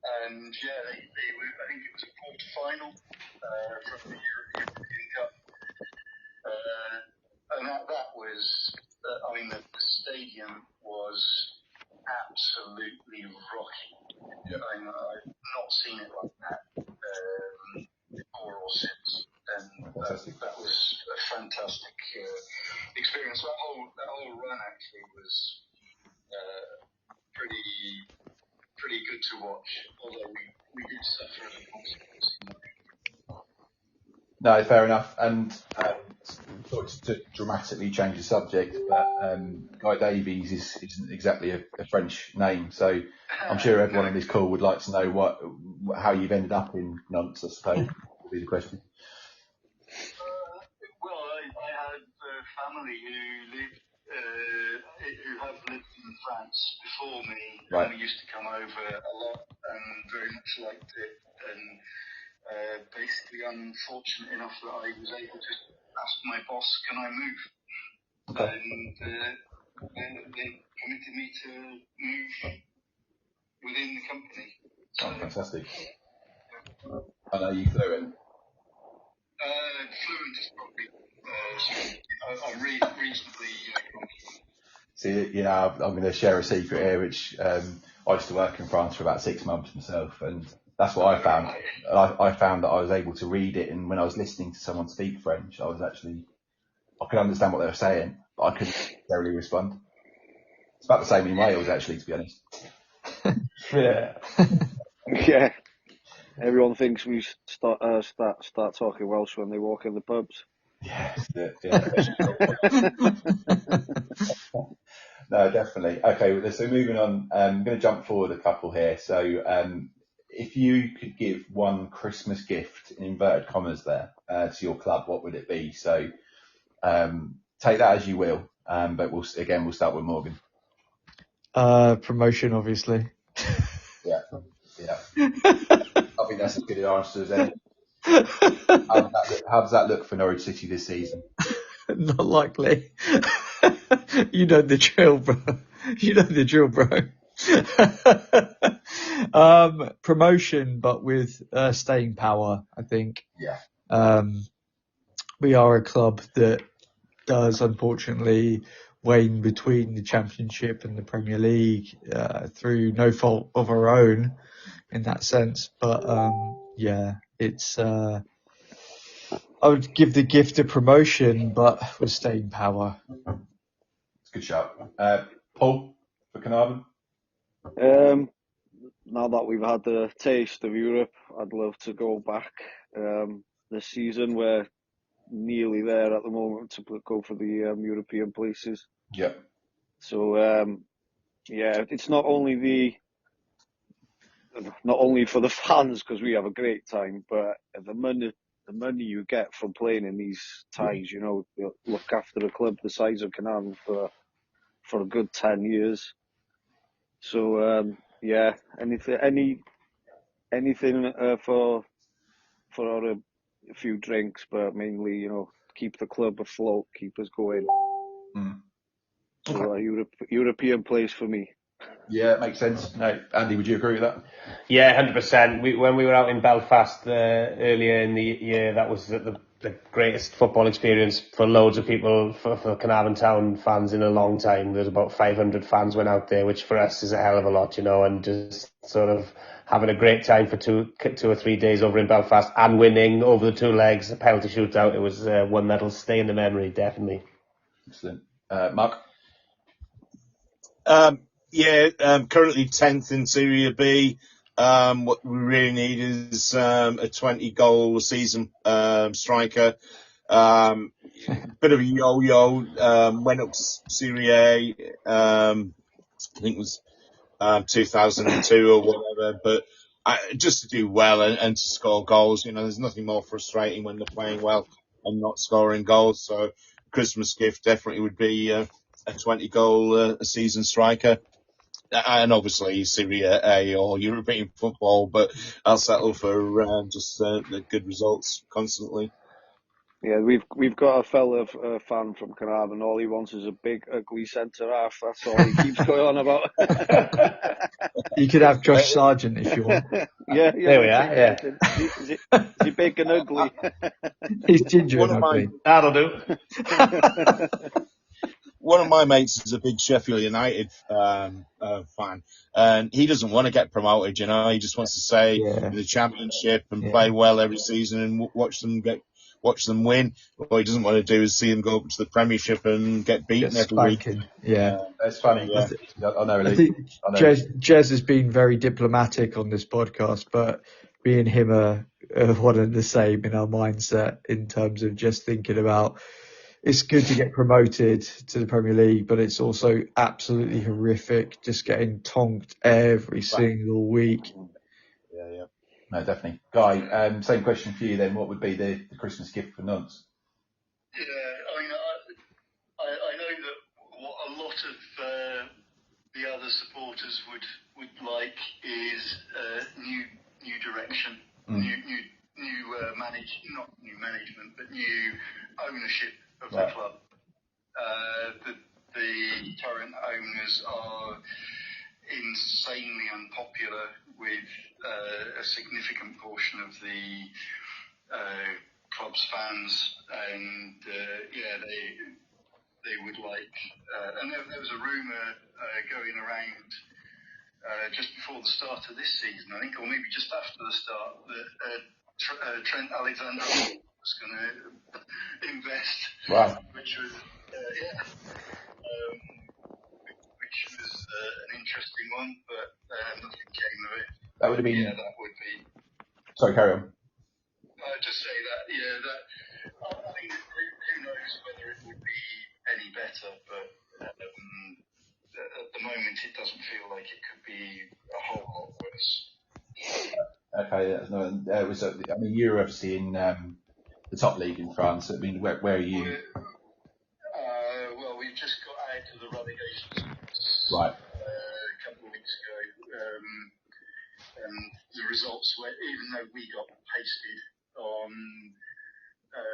And yeah, they were, I think it was a quarter-final from the European Cup. And that was, the stadium was absolutely rocking. Yeah. I've not seen it like that before or since. And that was a fantastic experience. That whole run actually was pretty good to watch, although we did suffer the consequences. No, fair enough. And sort of to dramatically change the subject, but Guy Davies isn't exactly a French name, so I'm sure everyone on this call would like to know how you've ended up in Nantes, I suppose, would be the question. Well, I had family who have lived in France before me, right. and we used to come over a lot and very much liked it. And basically unfortunate enough that I was able to ask my boss, can I move? Okay. And they permitted me to move within the company. So, Oh, fantastic. I know you fluent. Fluent is probably, I'm reasonably confident. See, you know, I'm going to share a secret here, which I used to work in France for about 6 months myself, and that's what I found. I found that I was able to read it, and when I was listening to someone speak French, I could understand what they were saying, but I couldn't necessarily respond. It's about the same in Wales, actually, to be honest. Yeah. Yeah. Everyone thinks we start talking Welsh when they walk in the pubs. Yeah. No, definitely. Okay, so moving on, I'm going to jump forward a couple here. So if you could give one Christmas gift, in inverted commas there, to your club, what would it be? So take that as you will, but we'll start with Morgan. Promotion, obviously. Yeah. I think that's as good an answer as any. How does that look for Norwich City this season? Not likely. You know the drill, bro. Promotion, but with staying power, I think. Yeah. We are a club that does, unfortunately, wane between the Championship and the Premier League through no fault of our own in that sense. But it's. I would give the gift of promotion, but with staying power. It's a good shout. Paul, for Caernarfon? Now that we've had the taste of Europe, I'd love to go back this season. We're nearly there at the moment to go for the European places. Yeah. So it's not only for the fans, because we have a great time, but the money you get from playing in these ties, you look after a club the size of Caernarfon for a good 10 years. So anything for a few drinks, but mainly keep the club afloat, keep us going. So a European place for me. Yeah, it makes sense. No, Andy, would you agree with that? Yeah, 100%. When we were out in Belfast earlier in the year, that was the greatest football experience for loads of people, for Caernarfon Town fans in a long time. There's about 500 fans went out there, which for us is a hell of a lot, and just sort of having a great time for two or 3 days over in Belfast and winning over the 2 legs, a penalty shootout. It was one that'll stay in the memory, definitely. Excellent. Mark? Currently 10th in Serie B. What we really need is a 20-goal season striker. Bit of a yo-yo. Went up to Serie A. I think it was 2002 or whatever. But just to do well and to score goals. There's nothing more frustrating when they're playing well and not scoring goals. So Christmas gift definitely would be a 20-goal a season striker. And obviously Serie A or European football, but I'll settle for just the good results constantly. Yeah, we've got a fan from Caernarfon. All he wants is a big, ugly centre half. That's all he keeps going on about. You could have Josh Sargent if you want. Yeah, there we are. Yeah, is he big and ugly? He's ginger and ugly. That'll do. One of my mates is a big Sheffield United fan, and he doesn't want to get promoted. He just wants to stay in the Championship and play well every season and watch them win. What he doesn't want to do is see them go up to the Premiership and get beaten every week. Yeah, that's funny. Yeah. I think Jez has been very diplomatic on this podcast, but me and him are one and the same in our mindset in terms of just thinking about. It's good to get promoted to the Premier League, but it's also absolutely horrific just getting tonked every single week. Yeah. No, definitely. Guy, same question for you then. What would be the Christmas gift for Nantes? Yeah, I know that what a lot of the other supporters would like is new direction, new not new management, but new ownership of the club. The current owners are insanely unpopular with a significant portion of the club's fans, and they would like. And there was a rumour going around just before the start of this season, I think, or maybe just after the start, that Trent Alexander was going to invest, which was which was an interesting one, but nothing came of it. That would have been. Yeah, that would be. Sorry, carry on. I'd just say that. I mean, who knows whether it would be any better, but at the moment, it doesn't feel like it could be a whole lot worse. Okay, that's no. It was. I mean, you're obviously in the top league in France. I mean, where are you? Well, we've just got out of the relegation spots Right. a couple of weeks ago, and the results were, even though we got pasted on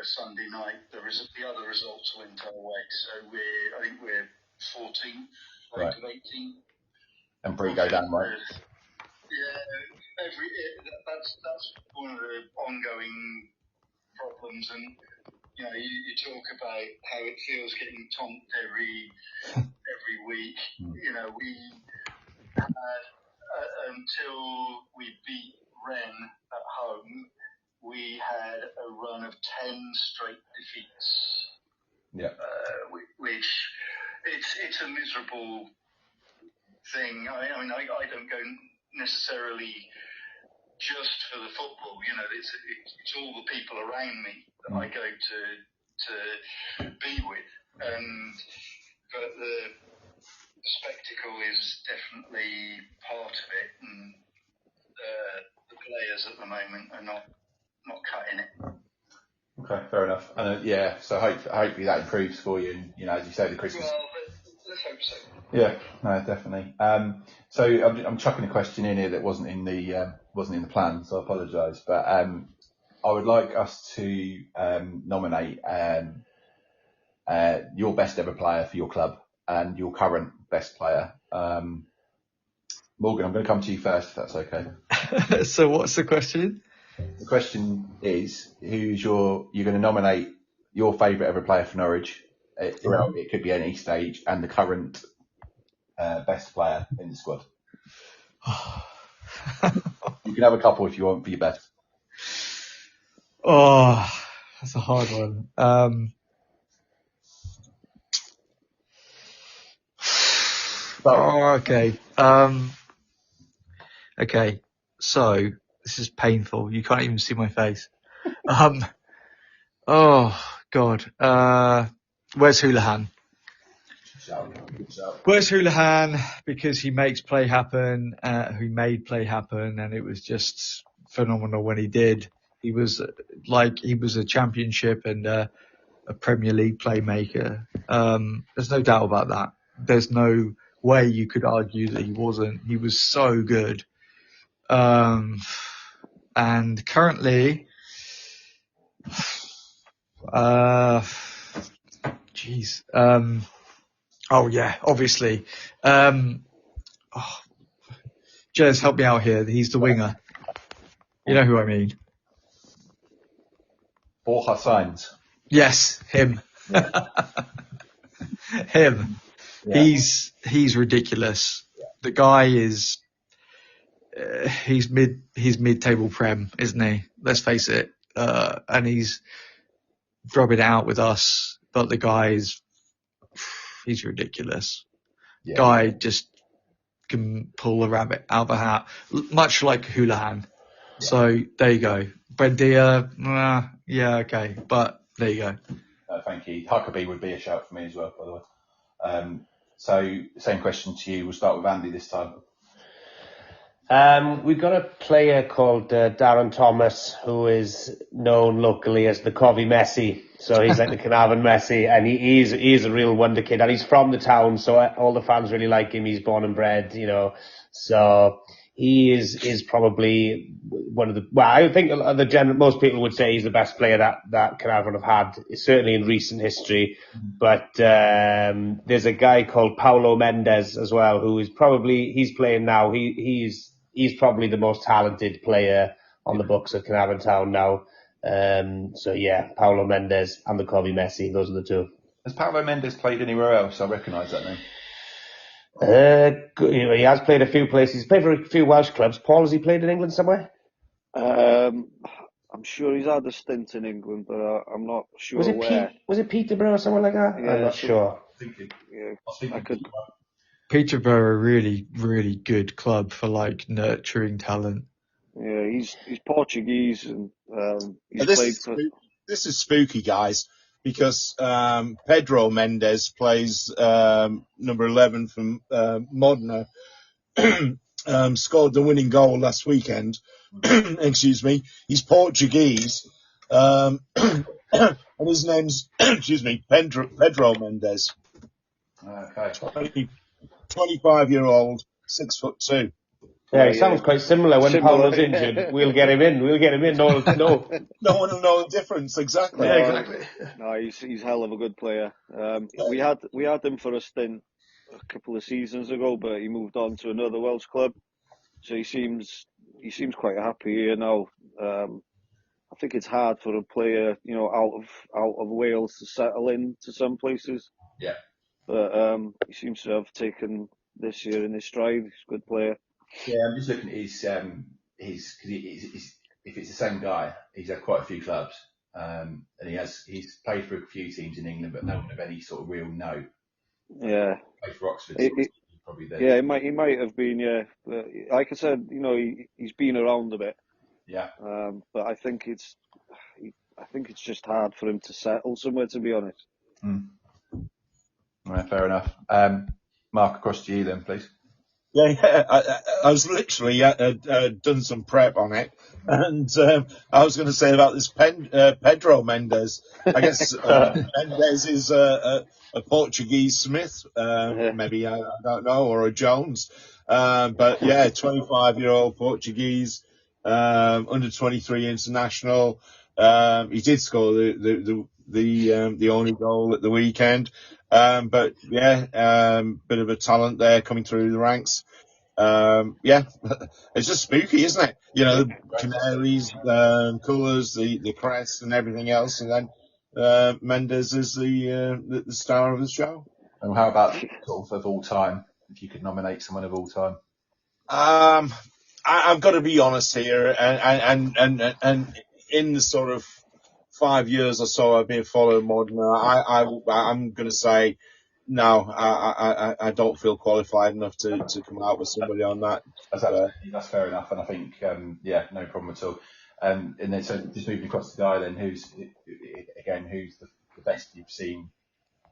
Sunday night, the other results went our way. So I think we're 14th out of 18. And Bree go down, right? That's one of the ongoing problems, and you talk about how it feels getting tonked every week. We had until we beat Rennes at home, we had a run of 10 straight defeats. Yeah. Which it's a miserable thing. I mean, I don't go necessarily just for the football. It's all the people around me that I go to be with, but the spectacle is definitely part of it, and the players at the moment are not cutting it. Okay, fair enough. And so hopefully that improves for you. And as you say, the Christmas. Well, let's hope so. Yeah, no, definitely. So I'm chucking a question in here that wasn't in the plan, so I apologise. But I would like us to nominate your best ever player for your club and your current best player. Morgan, I'm going to come to you first, if that's okay. So what's the question? The question is, you're going to nominate your favourite ever player for Norwich. It could be any stage, and the current best player in the squad. You can have a couple if you want for your best. Oh, that's a hard one. Okay. Okay. So this is painful. You can't even see my face. Oh God. Where's Houlihan? Where's Houlihan? Because he makes play happen. He made play happen, and it was just phenomenal when he did. He was a championship and a Premier League playmaker. There's no doubt about that. There's no way you could argue that he wasn't. He was so good. And currently, oh yeah, obviously. Jez, help me out here. He's the winger. You know who I mean. Borja Sainz. Yes, him. Yeah. Him. Yeah. He's ridiculous. The guy is. He's mid-table prem, isn't he? Let's face it. And he's drubbing it out with us, but the guy's he's ridiculous. Yeah. Guy just can pull a rabbit out of a hat, much like Houlihan. Yeah. So there you go. Buendia, yeah, okay, but there you go. Thank you. Huckabee would be a shout for me as well, by the way. So same question to you. We'll start with Andy this time. We've got a player called Darren Thomas, who is known locally as the Covey Messi. So he's like the Caernarfon Messi, and he's a real wonder kid, and he's from the town, so all the fans really like him. He's born and bred, So he is probably one of the. Well, I think most people would say he's the best player that Caernarfon have had, certainly in recent history. But there's a guy called Paulo Mendes as well, who is he's playing now. He's probably the most talented player on the books at Caernarfon Town now. So yeah, Paulo Mendes and the Kobe Messi, those are the two. Has Paulo Mendes played anywhere else? I recognise that name. He has played a few places. He's played for a few Welsh clubs. Paul, has he played in England somewhere? I'm sure he's had a stint in England, but I'm not sure where. Was it Peterborough or somewhere like that? Yeah, I'm not sure. I could. Peterborough, a really, really good club for like nurturing talent. Yeah, he's Portuguese and he's played for. This is spooky, guys, because Pedro Mendes plays number 11 from Modena. Scored the winning goal last weekend. Excuse me. He's Portuguese, and his name's Pedro Mendes. Okay. 25-year-old, 6'2". Yeah, he sounds quite similar. When Paulo's injured, we'll get him in. No one will know the difference. Exactly. Yeah, exactly. No, he's hell of a good player. We had him for a stint a couple of seasons ago, but he moved on to another Welsh club. So he seems quite happy here now. I think it's hard for a player, out of Wales to settle in to some places. Yeah. But he seems to have taken this year in his stride. He's a good player. Yeah, I'm just looking at his because if it's the same guy, he's had quite a few clubs, and he's played for a few teams in England, but no one of any sort of real note. Yeah. Played for Oxford. Probably there. Yeah, he might have been. Yeah, but like I said, he's been around a bit. Yeah. But I think it's just hard for him to settle somewhere, to be honest. Right, fair enough. Mark, across to you then, please. Yeah. I was literally done some prep on it, and I was going to say about this Pedro Mendes. I guess Mendes is a Portuguese Smith, maybe I don't know, or a Jones. But yeah, 25-year-old Portuguese, under 23 international. He did score the only goal at the weekend. But yeah, bit of a talent there coming through the ranks. Yeah, it's just spooky, isn't it? The Canaries, colours, the crest, and everything else, and then Mendes is the star of the show. And how about sort of all time? If you could nominate someone of all time. I've got to be honest here, and in the sort of 5 years or so I've been following Modena, I'm going to say no. I don't feel qualified enough to come out with somebody on that. That's fair enough, and I think no problem at all. And then so just moving across the guy then, who's the best you've seen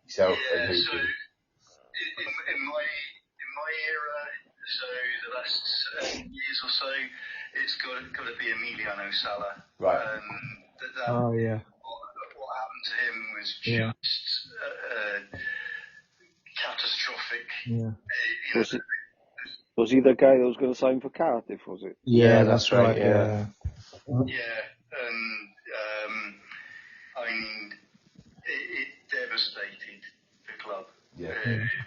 yourself? Yeah, and so in my era, so the last years or so, it's got to be Emiliano Sala. Right. Yeah. What happened to him was just catastrophic. Yeah. Was he the guy that was going to sign for Cardiff? Was it? Yeah, that's right. Yeah. Yeah, and I mean, it devastated the club.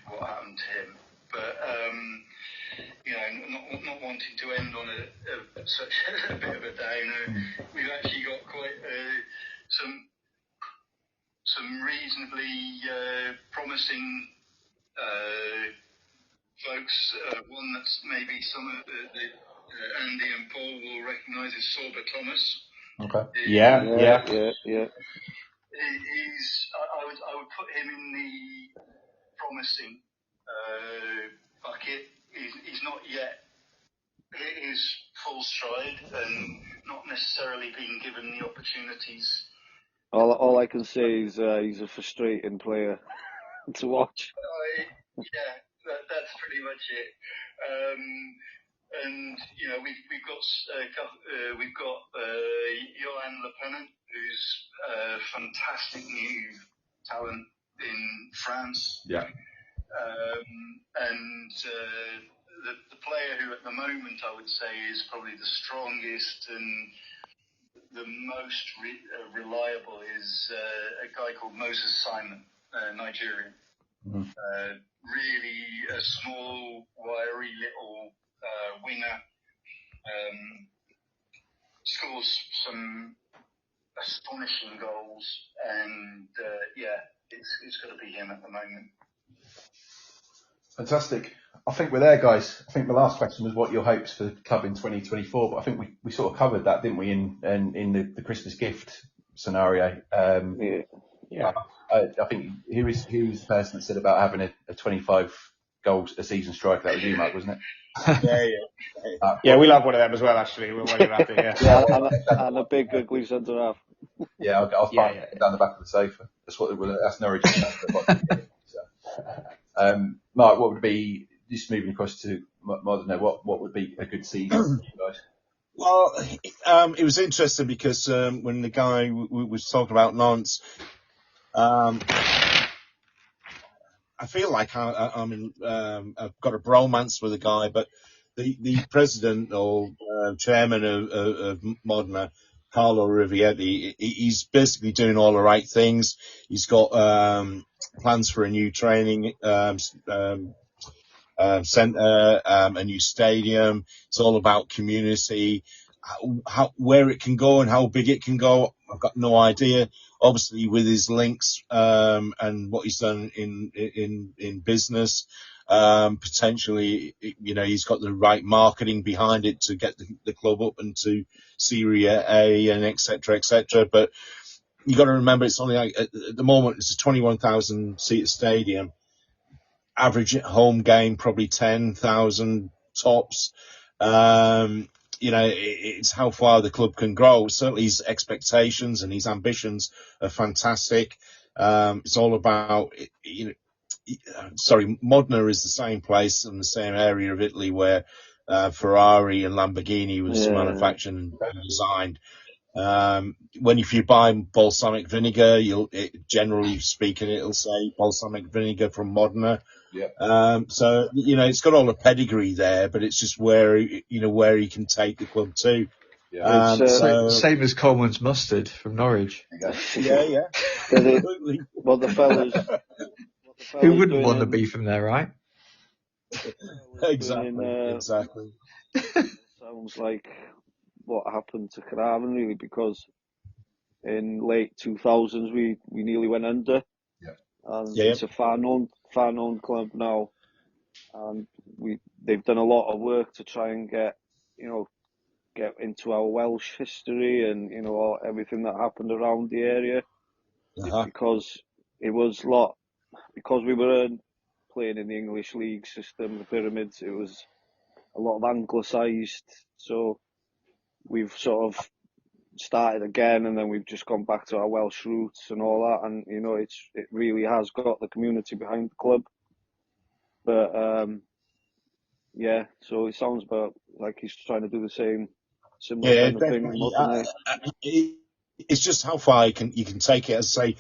What happened to him, but not wanting to end on such a bit of a downer, we've actually got quite some reasonably promising folks. One that's maybe some of the Andy and Paul will recognise is Sorba Thomas. Okay. Yeah. I would put him in the promising bucket. He's not yet hit his full stride and not necessarily been given the opportunities. All I can say is he's a frustrating player to watch. That's pretty much it. And we've got Johan Le Pennant, who's a fantastic new talent in France. Yeah. And the player who at the moment I would say is probably the strongest and the most reliable is a guy called Moses Simon, Nigerian. Really a small, wiry little winger. Scores some astonishing goals, and it's got to be him at the moment. Fantastic. I think we're there, guys. I think the last question was what your hopes for the club in 2024, but I think we sort of covered that, didn't we, in the Christmas gift scenario. Yeah. I think who was the person that said about having a 25 goals a season striker? That was you, Mike, wasn't it? Yeah, we'll have one of them as well, actually. We'll when you're happy, and a big ugly centre half. Yeah, I'll find it down the back of the sofa. That's Norwich. Mark, what would be, just moving across to Modena, what would be a good season for you guys? Well, it was interesting because when the guy was talking about Nantes, I feel like I've got a bromance with the guy, but the president or chairman of Modena, Carlo Rivieri, he's basically doing all the right things. He's got plans for a new training centre, a new stadium. It's all about community, where it can go and how big it can go. I've got no idea. Obviously, with his links and what he's done in business, potentially, he's got the right marketing behind it to get the club up into Serie A and et cetera, But you got to remember, it's only like, at the moment, it's a 21,000 seat stadium. Average home game, probably 10,000 tops. It's how far the club can grow. Certainly his expectations and his ambitions are fantastic. It's all about, Modena is the same place in the same area of Italy where Ferrari and Lamborghini was manufactured and designed. If you buy balsamic vinegar, generally speaking, it'll say balsamic vinegar from Modena. Yeah. It's got all the pedigree there, but it's just where he can take the club to. Yeah. Same as Coleman's mustard from Norwich. Yeah. Absolutely. The fellas who wouldn't want to be from there, right? Exactly. Sounds like what happened to Caernarfon, really, because in late 2000s we nearly went under. And it's a far known club now, and they've done a lot of work to try and get into our Welsh history and everything that happened around the area, because it was because we were playing in the English league system, the pyramids. It was a lot of anglicised, so we've sort of started again, and then we've just gone back to our Welsh roots and all that, and it really has got the community behind the club. But so it sounds about like he's trying to do the similar kind of thing. It's just how far you can take it. As I say,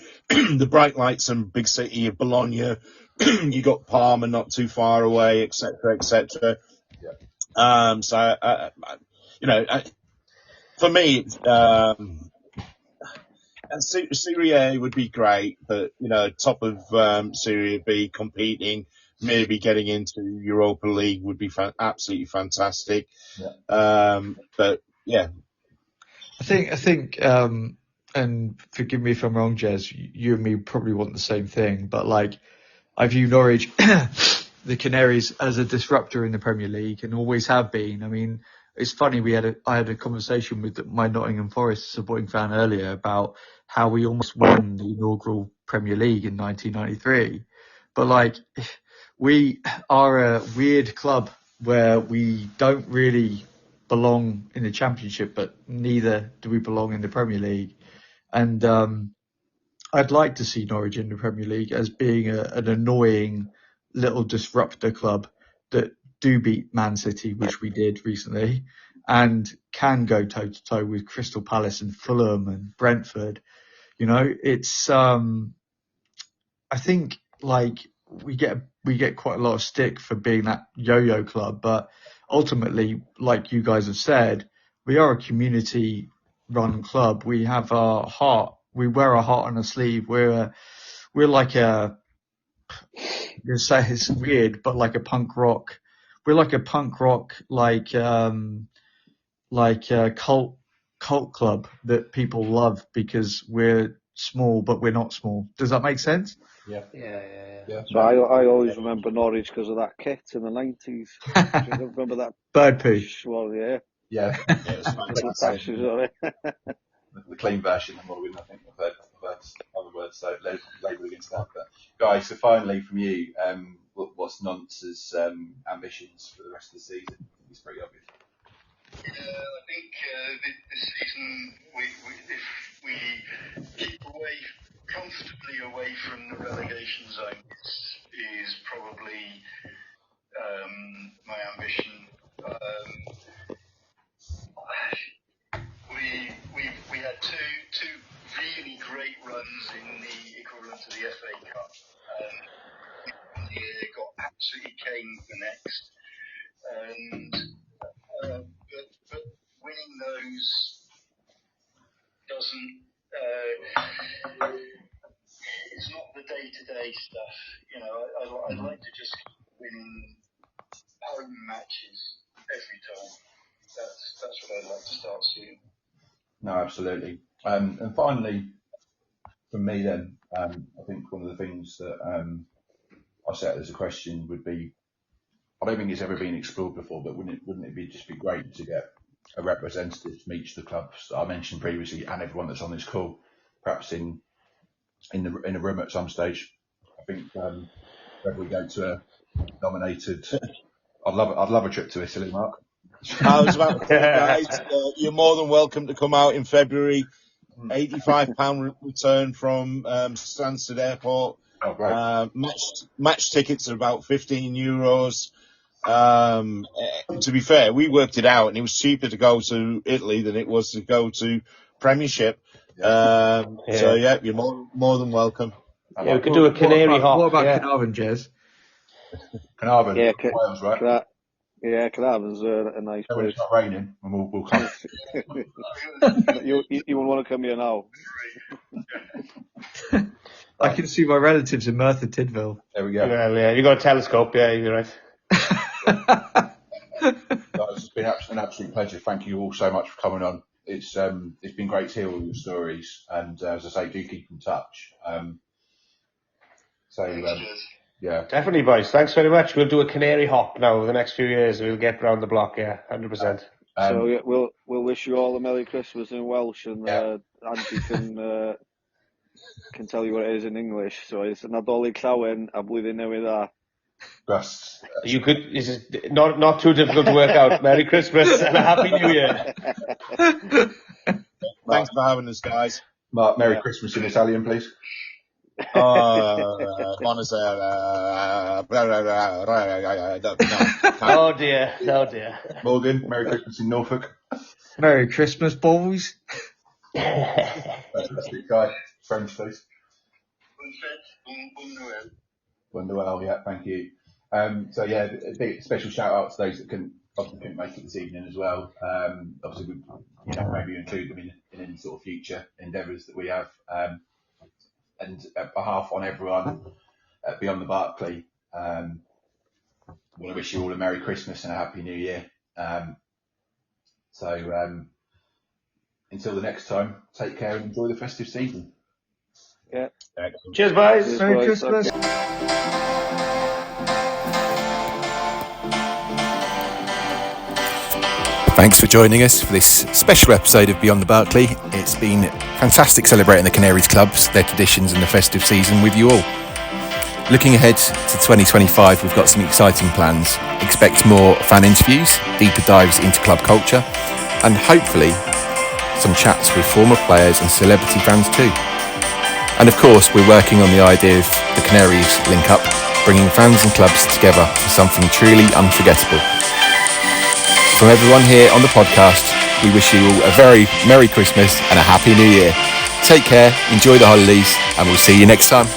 the bright lights and big city of Bologna, you got Parma not too far away, etc. For me, Serie A would be great, but top of Serie B, competing, maybe getting into Europa League would be absolutely fantastic. But yeah, I think, and forgive me if I'm wrong, Jez, you and me probably want the same thing, but like, I view Norwich, the Canaries, as a disruptor in the Premier League and always have been. I mean, it's funny, I had a conversation with my Nottingham Forest supporting fan earlier about how we almost won the inaugural Premier League in 1993. But like, we are a weird club where we don't really belong in the Championship, but neither do we belong in the Premier League. And I'd like to see Norwich in the Premier League as being an annoying little disruptor club that do beat Man City, which we did recently, and can go toe to toe with Crystal Palace and Fulham and Brentford. It's I think like we get quite a lot of stick for being that yo-yo club, but ultimately, like you guys have said, we are a community-run club. We have our heart. We wear our heart on our sleeve. We're like you say it's weird, but like a punk rock. We're like a punk rock, like a cult club that people love because we're small, but we're not small. Does that make sense? Yeah. So I always remember Norwich because of that kit in the 90s. Do you remember that? Bird poo. Well, yeah. Yeah. That's right. The clean version of Morgan, I think I've heard other words, so label against that. But guys, so finally from you, what's Nantes' ambitions for the rest of the season? It's pretty obvious. I think this season, if we keep comfortably away from the relegation zone, is probably my ambition. We had two really great runs in the equivalent to the FA Cup. One year got absolutely caned the next. But winning those doesn't. It's not the day-to-day stuff. You know, I'd like to just keep winning home matches every time. That's what I'd like to start seeing. No, absolutely. And finally, from me then, I think one of the things that I set as a question would be, I don't think it's ever been explored before, but wouldn't it be great to get a representative from each of the clubs that I mentioned previously and everyone that's on this call, perhaps in a room at some stage. I think whether we go to a nominated, I'd love a trip to Italy, Mark. I was about to say, guys, you're more than welcome to come out in February. £85 return from Stansted Airport. Oh, great. Match tickets are about €15. To be fair, we worked it out, and it was cheaper to go to Italy than it was to go to Premiership. So yeah, you're more than welcome. Yeah, we could do a Canary hop. What about Caernarfon, Jez? Caernarfon, Yeah, Wales, right? Caernarfon's a nice place. It's not raining, and we'll come. You won't want to come here now. I can see my relatives in Merthyr Tydfil. There we go. Yeah, you got a telescope. Yeah, you're right. It's been an absolute pleasure. Thank you all so much for coming on. It's been great to hear all your stories, and as I say, do keep in touch. Yeah, definitely, boys. Thanks very much. We'll do a canary hop now over the next few years. We'll get round the block. Yeah, 100%. So yeah, we'll wish you all a Merry Christmas in Welsh, and Auntie can tell you what it is in English. So it's Nadolig Llawen a blwyddyn newydd dda. You could. This is not too difficult to work out. Merry Christmas and a Happy New Year. Thanks for having us, guys. Mark, Merry Christmas in Italian, please. Buonasera. Oh dear. Morgan, Merry Christmas in Norfolk. Merry Christmas, boys. Fantastic guy. French, please. Bon Noel, yeah, thank you. So yeah, a big special shout out to those that couldn't make it this evening as well. Obviously, we maybe include them in any sort of future endeavours that we have. And at behalf on everyone at Beyond the Barclay, I want to wish you all a Merry Christmas and a Happy New Year. So until the next time, take care and enjoy the festive season. Yeah. Excellent. Cheers, boys. Merry Christmas. Thanks for joining us for this special episode of Beyond the Barclay. It's been fantastic celebrating the Canaries clubs, their traditions and the festive season with you all. Looking ahead to 2025, we've got some exciting plans. Expect more fan interviews, deeper dives into club culture, and hopefully some chats with former players and celebrity fans too. And of course, we're working on the idea of the Canaries link-up, bringing fans and clubs together for something truly unforgettable. From everyone here on the podcast, we wish you all a very Merry Christmas and a Happy New Year. Take care, enjoy the holidays, and we'll see you next time.